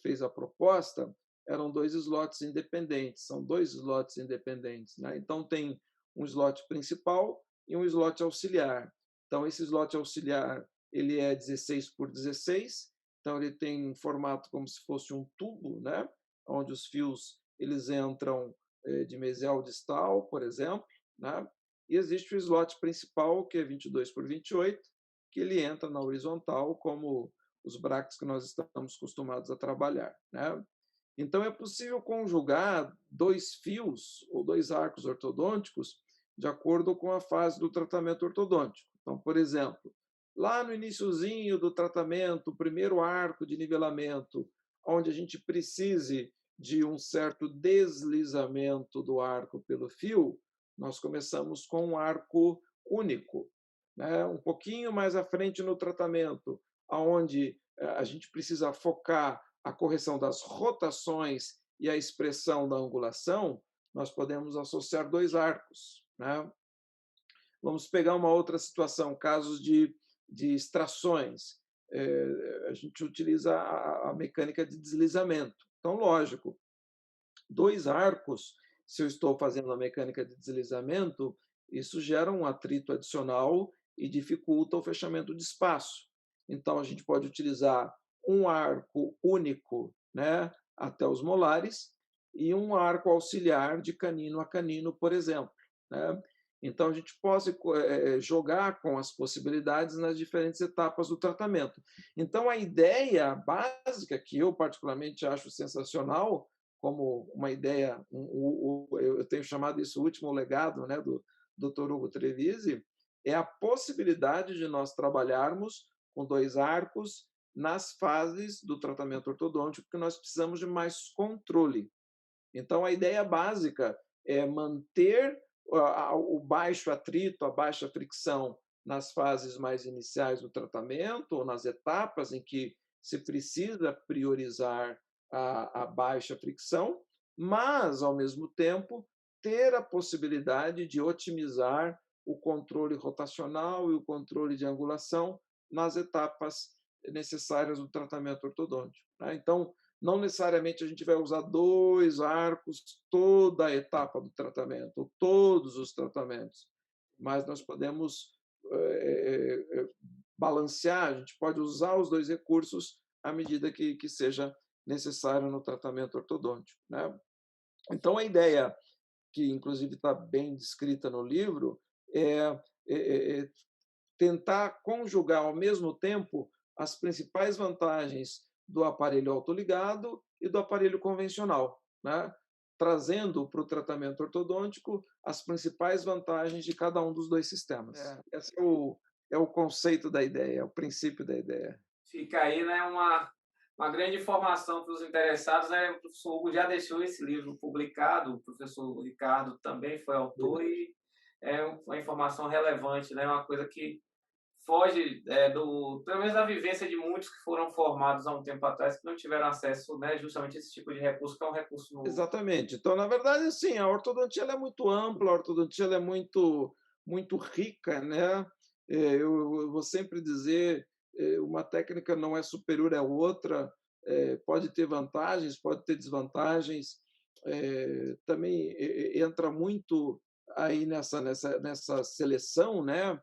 fez a proposta, eram dois slots independentes, são dois slots independentes. Né? Então, tem um slot principal e um slot auxiliar. Então, esse slot auxiliar ele é 16 por 16, então ele tem um formato como se fosse um tubo, né? Onde os fios eles entram de mesial distal, por exemplo, né? E existe o slot principal, que é 22 por 28, que ele entra na horizontal, como os brackets que nós estamos acostumados a trabalhar. Né? Então, é possível conjugar dois fios ou dois arcos ortodônticos de acordo com a fase do tratamento ortodôntico. Então, por exemplo, lá no iniciozinho do tratamento, o primeiro arco de nivelamento, onde a gente precise de um certo deslizamento do arco pelo fio, nós começamos com um arco único, né? Um pouquinho mais à frente no tratamento, aonde a gente precisa focar a correção das rotações e a expressão da angulação, nós podemos associar dois arcos. Né? Vamos pegar uma outra situação, casos de extrações. A gente utiliza a mecânica de deslizamento. Então, lógico, dois arcos, se eu estou fazendo a mecânica de deslizamento, isso gera um atrito adicional e dificulta o fechamento de espaço. Então, a gente pode utilizar um arco único, né, até os molares e um arco auxiliar de canino a canino, por exemplo. Né? Então, a gente pode jogar com as possibilidades nas diferentes etapas do tratamento. Então, a ideia básica, que eu particularmente acho sensacional, como uma ideia, eu tenho chamado isso o último legado, né, do Dr. Hugo Trevisi, é a possibilidade de nós trabalharmos com dois arcos nas fases do tratamento ortodôntico, porque nós precisamos de mais controle. Então, a ideia básica é manter o baixo atrito, a baixa fricção nas fases mais iniciais do tratamento, ou nas etapas em que se precisa priorizar a baixa fricção, mas, ao mesmo tempo, ter a possibilidade de otimizar o controle rotacional e o controle de angulação nas etapas necessárias do tratamento ortodôntico. Né? Então, não necessariamente a gente vai usar dois arcos toda a etapa do tratamento, ou todos os tratamentos, mas nós podemos balancear, a gente pode usar os dois recursos à medida que seja necessário no tratamento ortodôntico. Né? Então, a ideia, que inclusive está bem descrita no livro, é tentar conjugar ao mesmo tempo as principais vantagens do aparelho autoligado e do aparelho convencional, né? Trazendo para o tratamento ortodôntico as principais vantagens de cada um dos dois sistemas. Esse é o conceito da ideia, é o princípio da ideia. Fica aí, né, uma grande informação para os interessados. Né? O professor Hugo já deixou esse livro publicado, o professor Ricardo também foi autor, e é uma informação relevante, né? Uma coisa que foge pelo menos da vivência de muitos que foram formados há um tempo atrás, que não tiveram acesso, né, justamente a esse tipo de recurso, que é um recurso novo. Exatamente. Então, na verdade, sim, a ortodontia ela é muito ampla, a ortodontia ela é muito rica, né? Eu vou sempre dizer, uma técnica não é superior à outra, pode ter vantagens, pode ter desvantagens, também entra muito aí nessa seleção, né?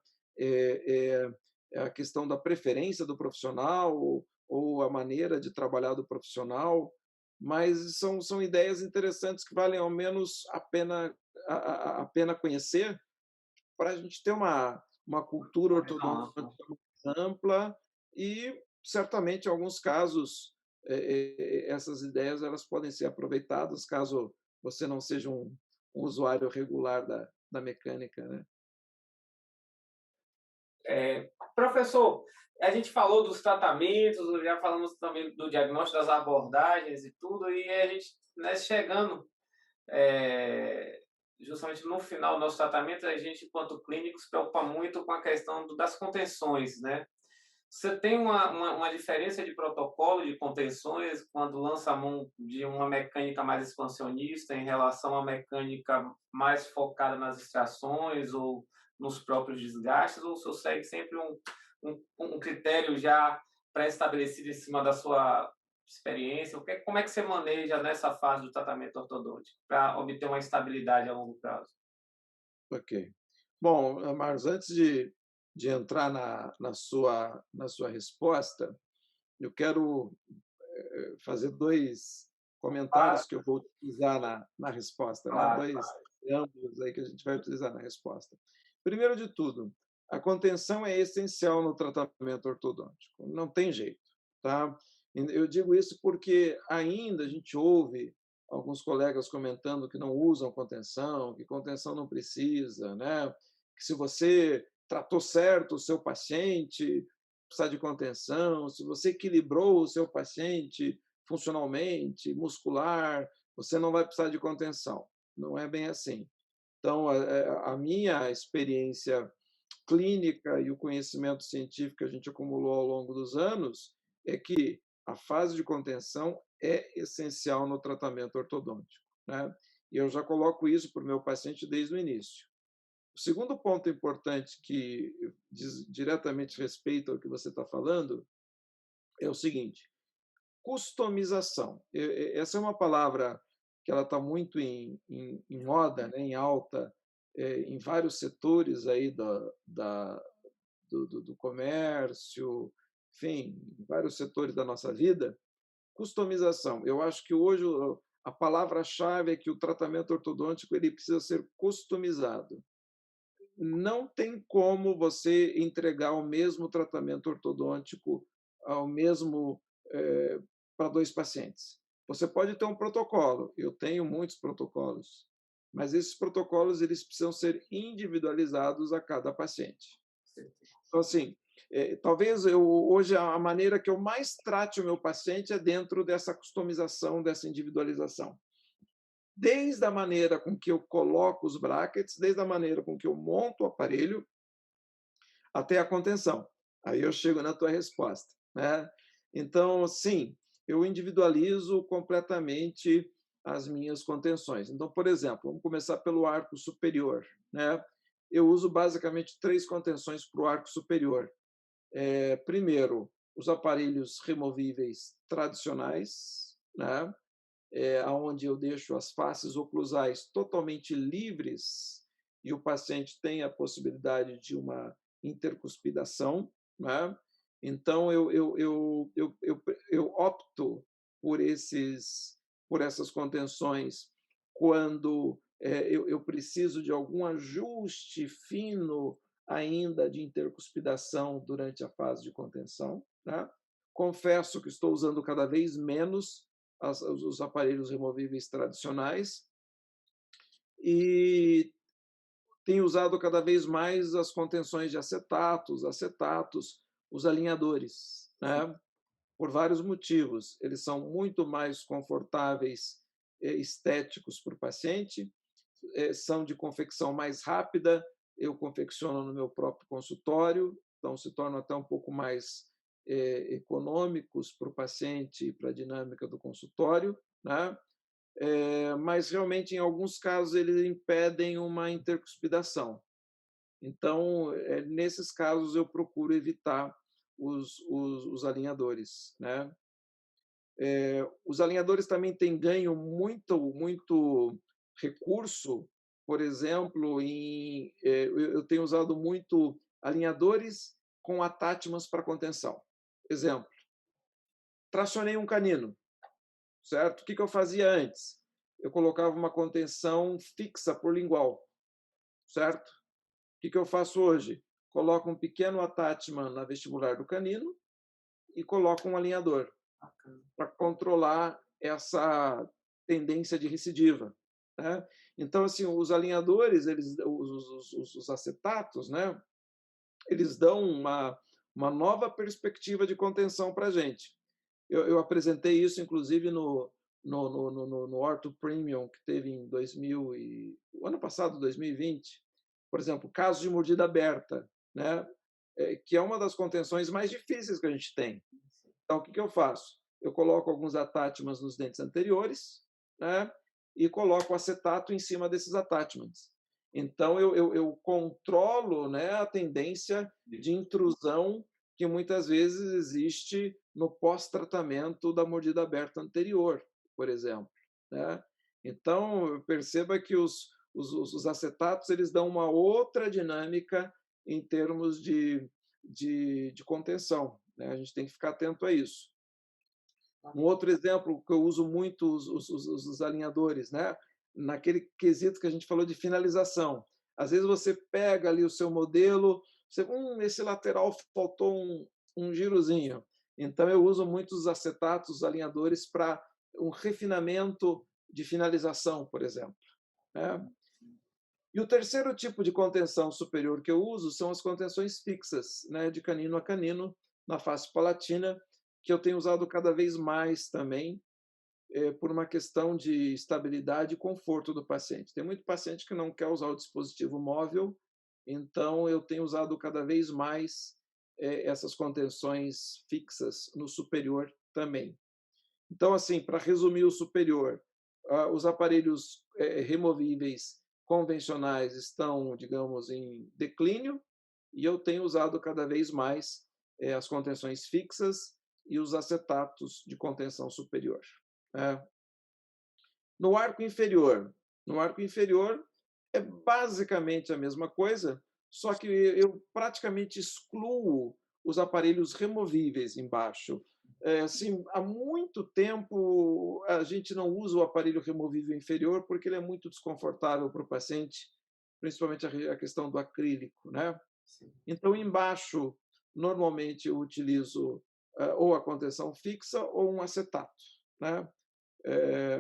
A questão da preferência do profissional ou a maneira de trabalhar do profissional, mas são ideias interessantes que valem ao menos a pena conhecer, para a gente ter uma cultura ortodôntica mais ampla e, certamente, em alguns casos, essas ideias elas podem ser aproveitadas caso você não seja um usuário regular da mecânica. Né? Professor, a gente falou dos tratamentos, já falamos também do diagnóstico, das abordagens e tudo, e a gente, né, chegando é, justamente no final do nosso tratamento, a gente, enquanto clínicos, se preocupa muito com a questão das contenções, né? Você tem uma diferença de protocolo de contenções quando lança a mão de uma mecânica mais expansionista em relação à mecânica mais focada nas extrações ou nos próprios desgastes, ou você segue sempre um critério já pré-estabelecido em cima da sua experiência? Como é que você maneja nessa fase do tratamento ortodôntico para obter uma estabilidade a longo prazo? Ok. Bom, Marcos, antes de entrar na sua resposta, eu quero fazer dois Claro, comentários que eu vou utilizar na resposta, né? claro, Dois âmbitos aí que a gente vai utilizar na resposta. Primeiro de tudo, a contenção é essencial no tratamento ortodôntico, não tem jeito, tá? Eu digo isso porque ainda a gente ouve alguns colegas comentando que não usam contenção, que contenção não precisa, né? Que se você tratou certo o seu paciente, precisa de contenção, se você equilibrou o seu paciente funcionalmente, muscular, você não vai precisar de contenção. Não é bem assim. Então, a minha experiência clínica e o conhecimento científico que a gente acumulou ao longo dos anos é que a fase de contenção é essencial no tratamento ortodôntico, né? E eu já coloco isso para o meu paciente desde o início. O segundo ponto importante que diz diretamente respeito ao que você está falando é o seguinte: customização. Essa é uma palavra que ela está muito em moda, né, em alta, em vários setores aí do comércio, enfim, em vários setores da nossa vida. Customização. Eu acho que hoje a palavra-chave é que o tratamento ortodôntico ele precisa ser customizado. Não tem como você entregar o mesmo tratamento ortodôntico ao mesmo para dois pacientes. Você pode ter um protocolo, eu tenho muitos protocolos, mas esses protocolos eles precisam ser individualizados a cada paciente. Então, assim, talvez hoje a maneira que eu mais trate o meu paciente é dentro dessa customização, dessa individualização, desde a maneira com que eu coloco os brackets, desde a maneira com que eu monto o aparelho, até a contenção. Aí eu chego na tua resposta, né? Então, sim, eu individualizo completamente as minhas contenções. Então, por exemplo, vamos começar pelo arco superior, né? Eu uso basicamente três contenções para o arco superior. Primeiro, os aparelhos removíveis tradicionais, né? Onde eu deixo as faces oclusais totalmente livres e o paciente tem a possibilidade de uma intercuspidação, né? Então eu opto por por essas contenções quando eu preciso de algum ajuste fino ainda de intercuspidação durante a fase de contenção, né? Confesso que estou usando cada vez menos os aparelhos removíveis tradicionais e tenho usado cada vez mais as contenções de acetatos, os alinhadores, né? Por vários motivos. Eles são muito mais confortáveis, estéticos para o paciente, são de confecção mais rápida, eu confecciono no meu próprio consultório, então se tornam até um pouco mais econômicos para o paciente e para a dinâmica do consultório, né? Mas realmente, em alguns casos, eles impedem uma intercuspidação. Então, nesses casos, eu procuro evitar os alinhadores, né? Os alinhadores também têm ganho muito recurso, por exemplo, eu tenho usado muito alinhadores com attachments para contenção. Exemplo, tracionei um canino, certo? O que eu fazia antes? Eu colocava uma contenção fixa por lingual, certo? O que eu faço hoje? Coloco um pequeno attachment na vestibular do canino e coloco um alinhador para controlar essa tendência de recidiva, né? Então, assim, os alinhadores, os acetatos, né? eles dão uma nova perspectiva de contenção para a gente. Eu apresentei isso, inclusive, no Ortho Premium, que teve em 2000 o ano passado, 2020. Por exemplo, casos de mordida aberta, né? Que é uma das contenções mais difíceis que a gente tem. Então, o que eu faço? Eu coloco alguns attachments nos dentes anteriores, né? E coloco acetato em cima desses attachments. Então, eu controlo, né, a tendência de intrusão que muitas vezes existe no pós-tratamento da mordida aberta anterior, por exemplo, né? Então, perceba que os acetatos eles dão uma outra dinâmica em termos de contenção, né? A gente tem que ficar atento a isso. Um outro exemplo que eu uso muito os alinhadores, né? Naquele quesito que a gente falou de finalização. Às vezes você pega ali o seu modelo, você, esse lateral faltou um girozinho. Então eu uso muito os acetatos, os alinhadores para um refinamento de finalização, por exemplo, né? E o terceiro tipo de contenção superior que eu uso são as contenções fixas, né, de canino a canino, na face palatina, que eu tenho usado cada vez mais também, por uma questão de estabilidade e conforto do paciente. Tem muito paciente que não quer usar o dispositivo móvel, então eu tenho usado cada vez mais essas contenções fixas no superior também. Então, assim, para resumir o superior, os aparelhos removíveis convencionais estão, digamos, em declínio, e eu tenho usado cada vez mais as contenções fixas e os acetatos de contenção superior, né? No arco inferior é basicamente a mesma coisa, só que eu praticamente excluo os aparelhos removíveis embaixo. Assim, há muito tempo a gente não usa o aparelho removível inferior porque ele é muito desconfortável para o paciente, principalmente a questão do acrílico, né? Então, embaixo, normalmente eu utilizo ou a contenção fixa ou um acetato, né? É,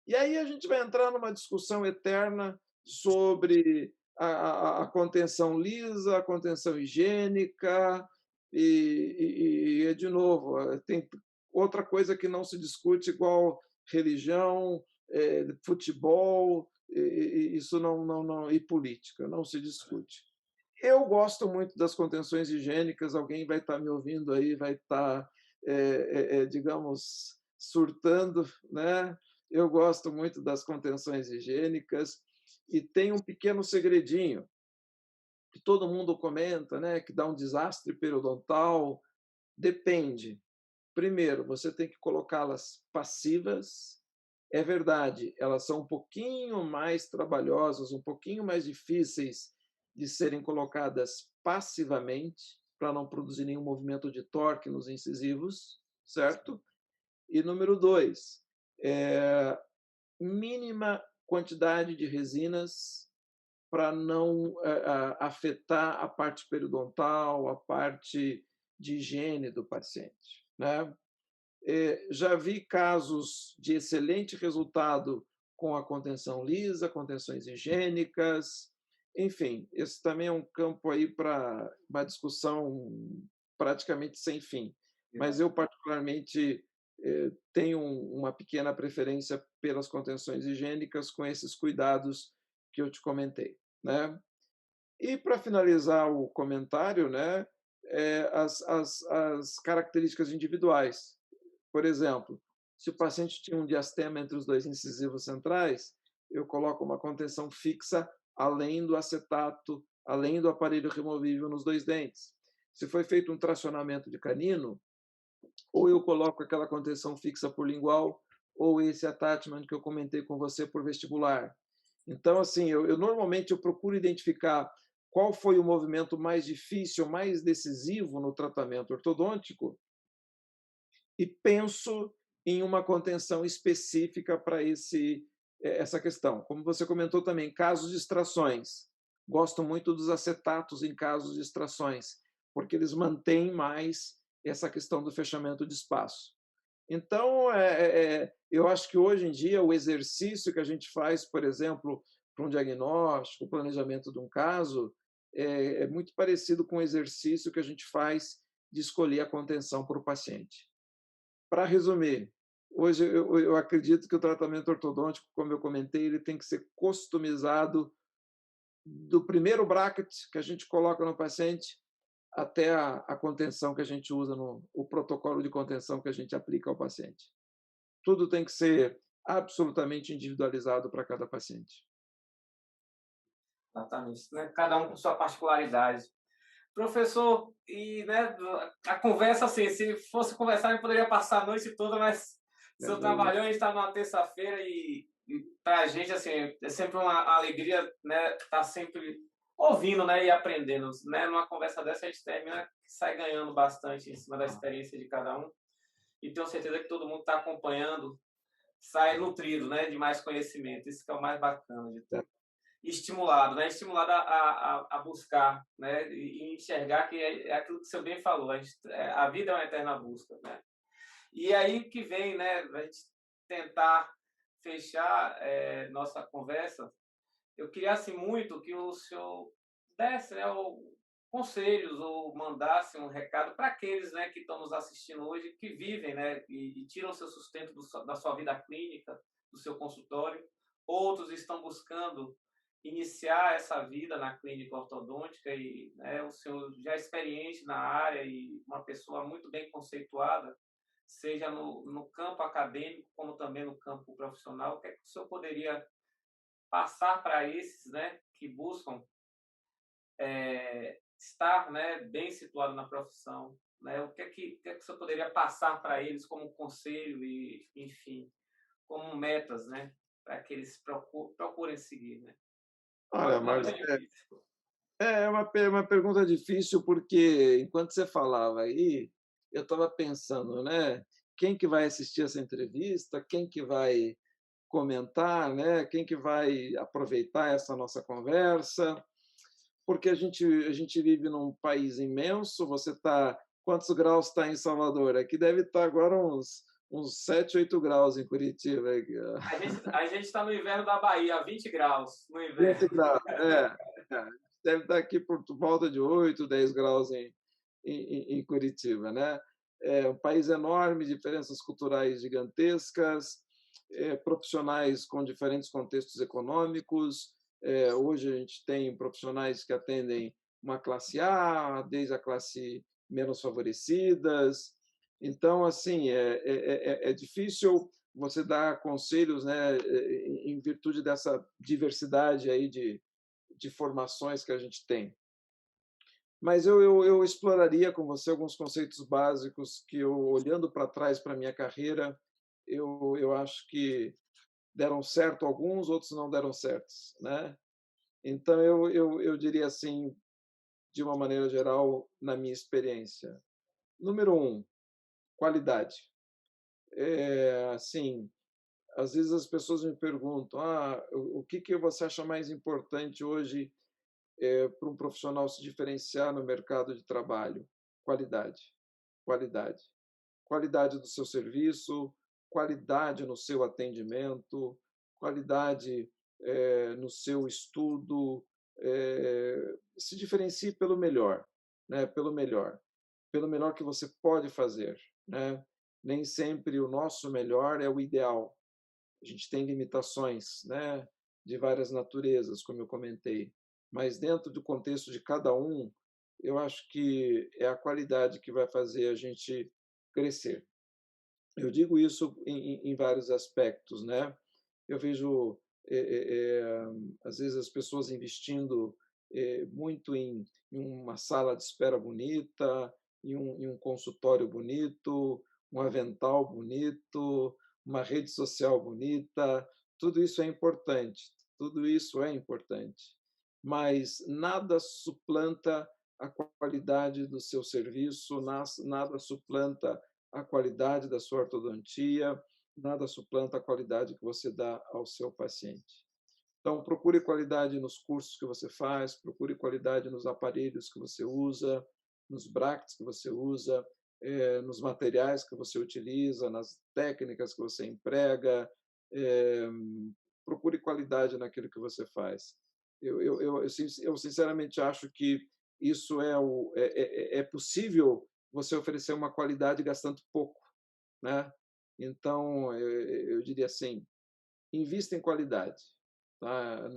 e aí a gente vai entrar numa discussão eterna sobre a contenção lisa, a contenção higiênica, de novo, tem outra coisa que não se discute igual religião, futebol, isso e política, não se discute. Eu gosto muito das contenções higiênicas, alguém vai estar me ouvindo aí, vai estar, digamos, surtando, né? Eu gosto muito das contenções higiênicas e tem um pequeno segredinho que todo mundo comenta, né? Que dá um desastre periodontal. Depende. Primeiro, você tem que colocá-las passivas. É verdade, elas são um pouquinho mais trabalhosas, um pouquinho mais difíceis de serem colocadas passivamente, para não produzir nenhum movimento de torque nos incisivos, certo? E número dois, mínima quantidade de resinas para não afetar a parte periodontal, a parte de higiene do paciente, né? Já vi casos de excelente resultado com a contenção lisa, contenções higiênicas, enfim, esse também é um campo aí para uma discussão praticamente sem fim. Mas eu, particularmente, tenho uma pequena preferência pelas contenções higiênicas com esses cuidados que eu te comentei, né? E, para finalizar o comentário, né, as características individuais. Por exemplo, se o paciente tinha um diastema entre os dois incisivos centrais, eu coloco uma contenção fixa além do acetato, além do aparelho removível nos dois dentes. Se foi feito um tracionamento de canino, ou eu coloco aquela contenção fixa por lingual, ou esse attachment que eu comentei com você por vestibular. Então, assim, normalmente eu procuro identificar qual foi o movimento mais difícil, mais decisivo no tratamento ortodôntico e penso em uma contenção específica para essa questão. Como você comentou também, casos de extrações. Gosto muito dos acetatos em casos de extrações, porque eles mantêm mais essa questão do fechamento de espaço. Então, eu acho que hoje em dia o exercício que a gente faz, por exemplo, para um diagnóstico, planejamento de um caso, é muito parecido com o exercício que a gente faz de escolher a contenção para o paciente. Para resumir, hoje eu acredito que o tratamento ortodôntico, como eu comentei, ele tem que ser customizado do primeiro bracket que a gente coloca no paciente até a contenção que a gente usa no o protocolo de contenção que a gente aplica ao paciente. Tudo tem que ser absolutamente individualizado para cada paciente. Exatamente, né? Cada um com sua particularidade. Professor, e né, a conversa, assim, se fosse conversar, a gente poderia passar a noite toda, mas o senhor Entendeu? trabalhou, a gente está numa terça-feira e para a gente, assim, é sempre uma alegria, né, estar sempre ouvindo, né, e aprendendo, né? Numa conversa dessa, a gente termina, sai ganhando bastante em cima da experiência de cada um e tenho certeza que todo mundo está acompanhando, sai nutrido, né, de mais conhecimento. Isso que é o mais bacana de tudo estimulado, né? Estimulado a buscar, né? E enxergar que é aquilo que você bem falou, a vida é uma eterna busca, né? E aí que vem, né? A gente tentar fechar nossa conversa. Eu queria assim muito que o senhor desse, né, conselhos ou mandasse um recado para aqueles, né, que estão nos assistindo hoje, que vivem, né, e tiram seu sustento da sua vida clínica, do seu consultório. Outros estão buscando iniciar essa vida na clínica ortodôntica e, né, o senhor já é experiente na área e uma pessoa muito bem conceituada, seja no campo acadêmico como também no campo profissional. O que é que o senhor poderia passar para esses, né, que buscam estar, né, bem situado na profissão, né? O que é que você poderia passar para eles como conselho e, enfim, como metas, né, para que eles procurem seguir, né? Uma Olha, pergunta Marcos, difícil. uma pergunta difícil, porque enquanto você falava aí, eu estava pensando, né? Quem que vai assistir essa entrevista? Quem que vai comentar, né? Quem que vai aproveitar essa nossa conversa? Porque a gente vive num país imenso. Você está quantos graus está em Salvador? Aqui deve estar agora uns 7, 8 graus em Curitiba. A gente está no inverno da Bahia, 20 graus no 20 inverno. graus, é. Deve estar aqui por volta de 8, 10 graus em Curitiba, né? É um país enorme, diferenças culturais gigantescas, profissionais com diferentes contextos econômicos. Hoje a gente tem profissionais que atendem uma classe A, desde a classe menos favorecidas. Então, assim, é difícil você dar conselhos, né, em virtude dessa diversidade aí de formações que a gente tem. Mas eu exploraria com você alguns conceitos básicos que eu, olhando para trás para a minha carreira, eu acho que deram certo alguns, outros não deram certos, né? Então, eu diria assim, de uma maneira geral, na minha experiência. Número um, qualidade. Assim, às vezes as pessoas me perguntam: o que que você acha mais importante hoje para um profissional se diferenciar no mercado de trabalho? Qualidade, qualidade. Qualidade do seu serviço, qualidade no seu atendimento, qualidade no seu estudo. Se diferencie pelo melhor, né? Pelo melhor que você pode fazer, né? Nem sempre o nosso melhor é o ideal. A gente tem limitações, né, de várias naturezas, como eu comentei, mas dentro do contexto de cada um, eu acho que é a qualidade que vai fazer a gente crescer. Eu digo isso em vários aspectos, né? Eu vejo, às vezes, as pessoas investindo muito em uma sala de espera bonita, em um consultório bonito, um avental bonito, uma rede social bonita. Tudo isso é importante, tudo isso é importante. Mas nada suplanta a qualidade do seu serviço, nada suplanta a qualidade da sua ortodontia, nada suplanta a qualidade que você dá ao seu paciente. Então, procure qualidade nos cursos que você faz, procure qualidade nos aparelhos que você usa, nos brackets que você usa, nos materiais que você utiliza, nas técnicas que você emprega. eh, Procure qualidade naquilo que você faz. Eu sinceramente acho que isso é possível você oferecer uma qualidade gastando pouco, né? Então, eu diria assim, invista em qualidade, tá?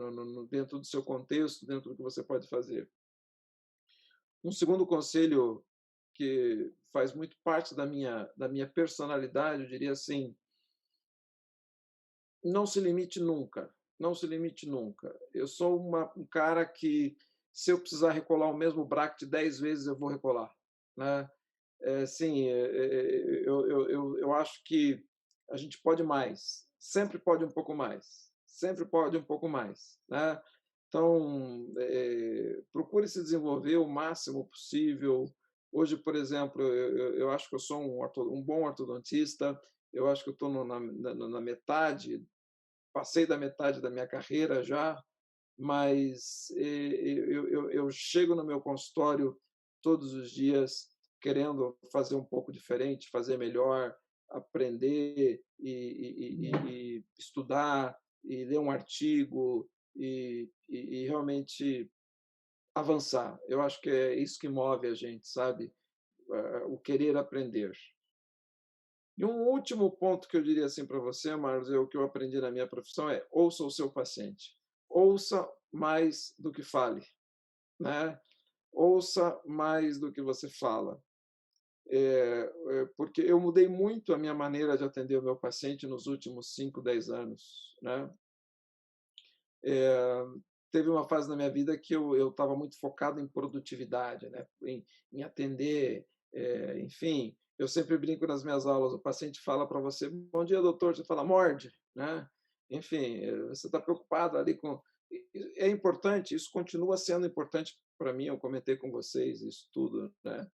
Dentro do seu contexto, dentro do que você pode fazer. Um segundo conselho que faz muito parte da minha personalidade, eu diria assim, não se limite nunca, não se limite nunca. Eu sou um cara que, se eu precisar recolar o mesmo bracket 10 vezes, eu vou recolar, né? Sim, eu acho que a gente pode mais, sempre pode um pouco mais, sempre pode um pouco mais, né? Então, procure se desenvolver o máximo possível. Hoje, por exemplo, eu acho que eu sou um bom ortodontista, eu acho que eu estou na metade, passei da metade da minha carreira já, mas eu chego no meu consultório todos os dias querendo fazer um pouco diferente, fazer melhor, aprender e estudar, e ler um artigo, e realmente avançar. Eu acho que é isso que move a gente, sabe? O querer aprender. E um último ponto que eu diria assim para você, Marlos, é o que eu aprendi na minha profissão é: ouça o seu paciente. Ouça mais do que fale, né? Ouça mais do que você fala. Porque eu mudei muito a minha maneira de atender o meu paciente nos últimos 5, 10 anos, né? É, teve uma fase na minha vida que eu estava muito focado em produtividade, né? Em atender, enfim. Eu sempre brinco nas minhas aulas, o paciente fala para você, bom dia, doutor, você fala, morde, né? Enfim, você está preocupado ali com... É importante, isso continua sendo importante para mim, eu comentei com vocês isso tudo, né?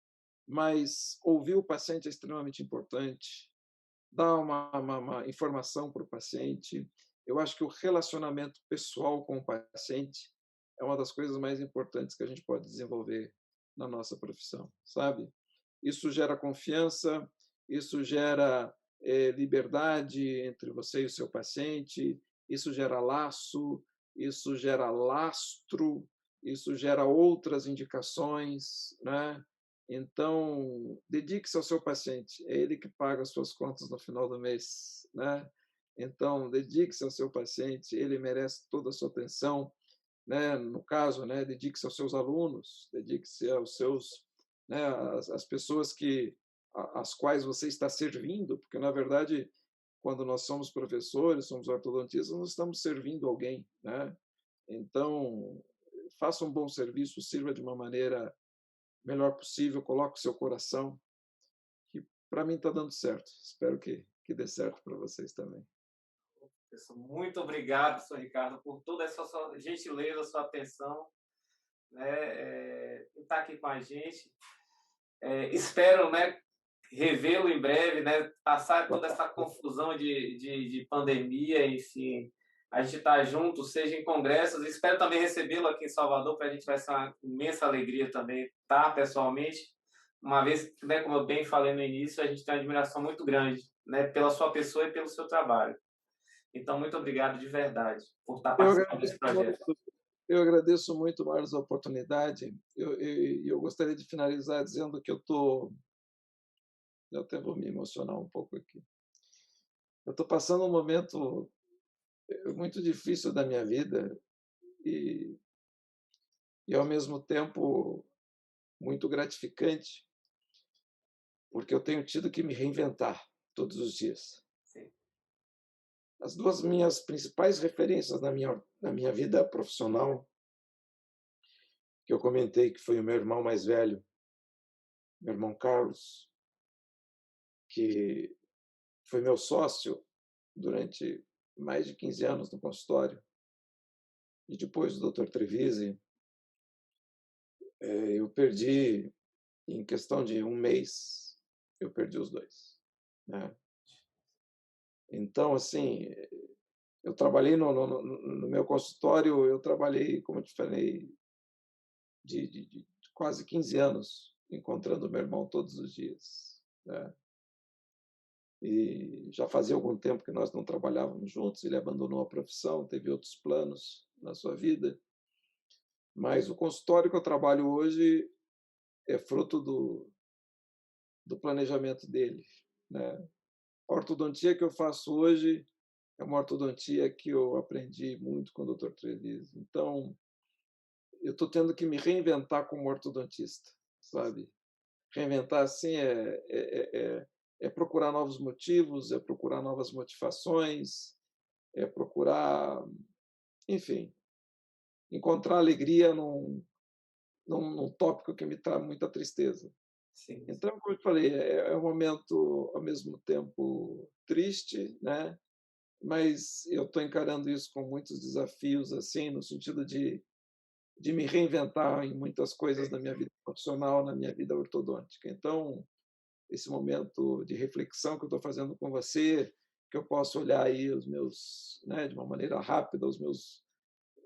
Mas ouvir o paciente é extremamente importante, dar uma informação para o paciente. Eu acho que o relacionamento pessoal com o paciente é uma das coisas mais importantes que a gente pode desenvolver na nossa profissão, sabe? Isso gera confiança, isso gera liberdade entre você e o seu paciente, isso gera laço, isso gera lastro, isso gera outras indicações, né? Então, dedique-se ao seu paciente, é ele que paga as suas contas no final do mês, né? Então, dedique-se ao seu paciente, ele merece toda a sua atenção, né? No caso, né, dedique-se aos seus alunos, dedique-se aos seus, né, as pessoas às quais você está servindo, porque na verdade, quando nós somos professores, somos ortodontistas, nós estamos servindo alguém, né? Então, faça um bom serviço, sirva de uma maneira melhor possível, coloque o seu coração, que para mim está dando certo. Espero que dê certo para vocês também. Muito obrigado, senhor Ricardo, por toda essa sua gentileza, sua atenção, né, estar aqui com a gente. Espero, né, revê-lo em breve, né, passar toda essa confusão de pandemia, enfim, a gente está junto, seja em congressos. Espero também recebê-lo aqui em Salvador, para a gente vai ser uma imensa alegria também estar pessoalmente, uma vez, né, como eu bem falei no início, a gente tem uma admiração muito grande, né, pela sua pessoa e pelo seu trabalho. Então, muito obrigado de verdade por estar Eu participando agradeço desse projeto. muito, eu agradeço muito, Marcos, a oportunidade. Eu gostaria de finalizar dizendo que eu até vou me emocionar um pouco aqui. Eu estou passando um momento muito difícil da minha vida e, ao mesmo tempo, muito gratificante, porque eu tenho tido que me reinventar todos os dias. Sim. As duas minhas principais referências na minha vida profissional, que eu comentei, que foi o meu irmão mais velho, meu irmão Carlos, que foi meu sócio durante mais de 15 anos no consultório, e depois o Dr. Trevisi, eu perdi, em questão de um mês, eu perdi os dois, né? Então, assim, eu trabalhei no meu consultório, eu trabalhei, como eu te falei, de quase 15 anos, encontrando meu irmão todos os dias, né? E já fazia algum tempo que nós não trabalhávamos juntos, ele abandonou a profissão, teve outros planos na sua vida, Mas o consultório que eu trabalho hoje é fruto do planejamento dele, né. A ortodontia que eu faço hoje é uma ortodontia que eu aprendi muito com o Dr. Treviso. Então, eu estou tendo que me reinventar como ortodontista, sabe. Reinventar, assim, é procurar novos motivos, é procurar novas motivações, é procurar, enfim, encontrar alegria num tópico que me traz muita tristeza. Sim, Então, como eu te falei, é um momento, ao mesmo tempo, triste, né, mas eu estou encarando isso com muitos desafios, assim, no sentido de me reinventar em muitas coisas sim. na minha vida profissional, na minha vida ortodôntica. Então, esse momento de reflexão que eu estou fazendo com você, que eu posso olhar aí os meus, né, de uma maneira rápida, os meus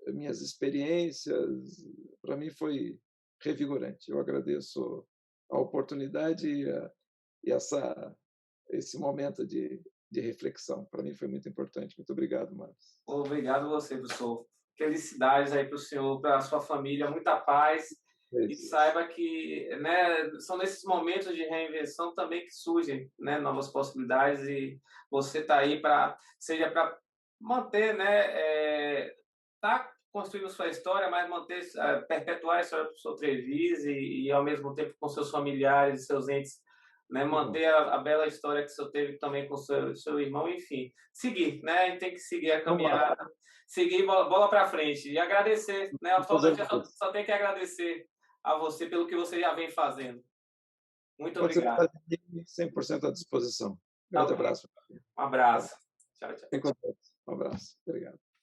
minhas experiências, para mim foi revigorante. Eu agradeço a oportunidade e esse momento de reflexão. Para mim foi muito importante. Muito obrigado, Marcos. Obrigado você, professor. Felicidades aí para o senhor, para a sua família, muita paz e Jesus. saiba que, né, são nesses momentos de reinvenção também que surgem, né, novas possibilidades e você está aí para, seja para manter, né, tá construindo sua história, mas manter, perpetuar a história do seu Treviso e ao mesmo tempo com seus familiares e seus entes, né, Que bom. manter a bela história que o senhor teve também com o seu irmão, enfim, seguir, né, a gente tem que seguir a Vamos lá. caminhada, seguir bola para frente e agradecer, né, a Vamos fazer Ortodontia isso. só tem que agradecer a você pelo que você já vem fazendo. Muito Quando você obrigado. precisar de mim, 100% à disposição. Tá Grande ok. abraço. Um abraço. Tchau, tchau. Fique com Deus. Um abraço. Obrigado.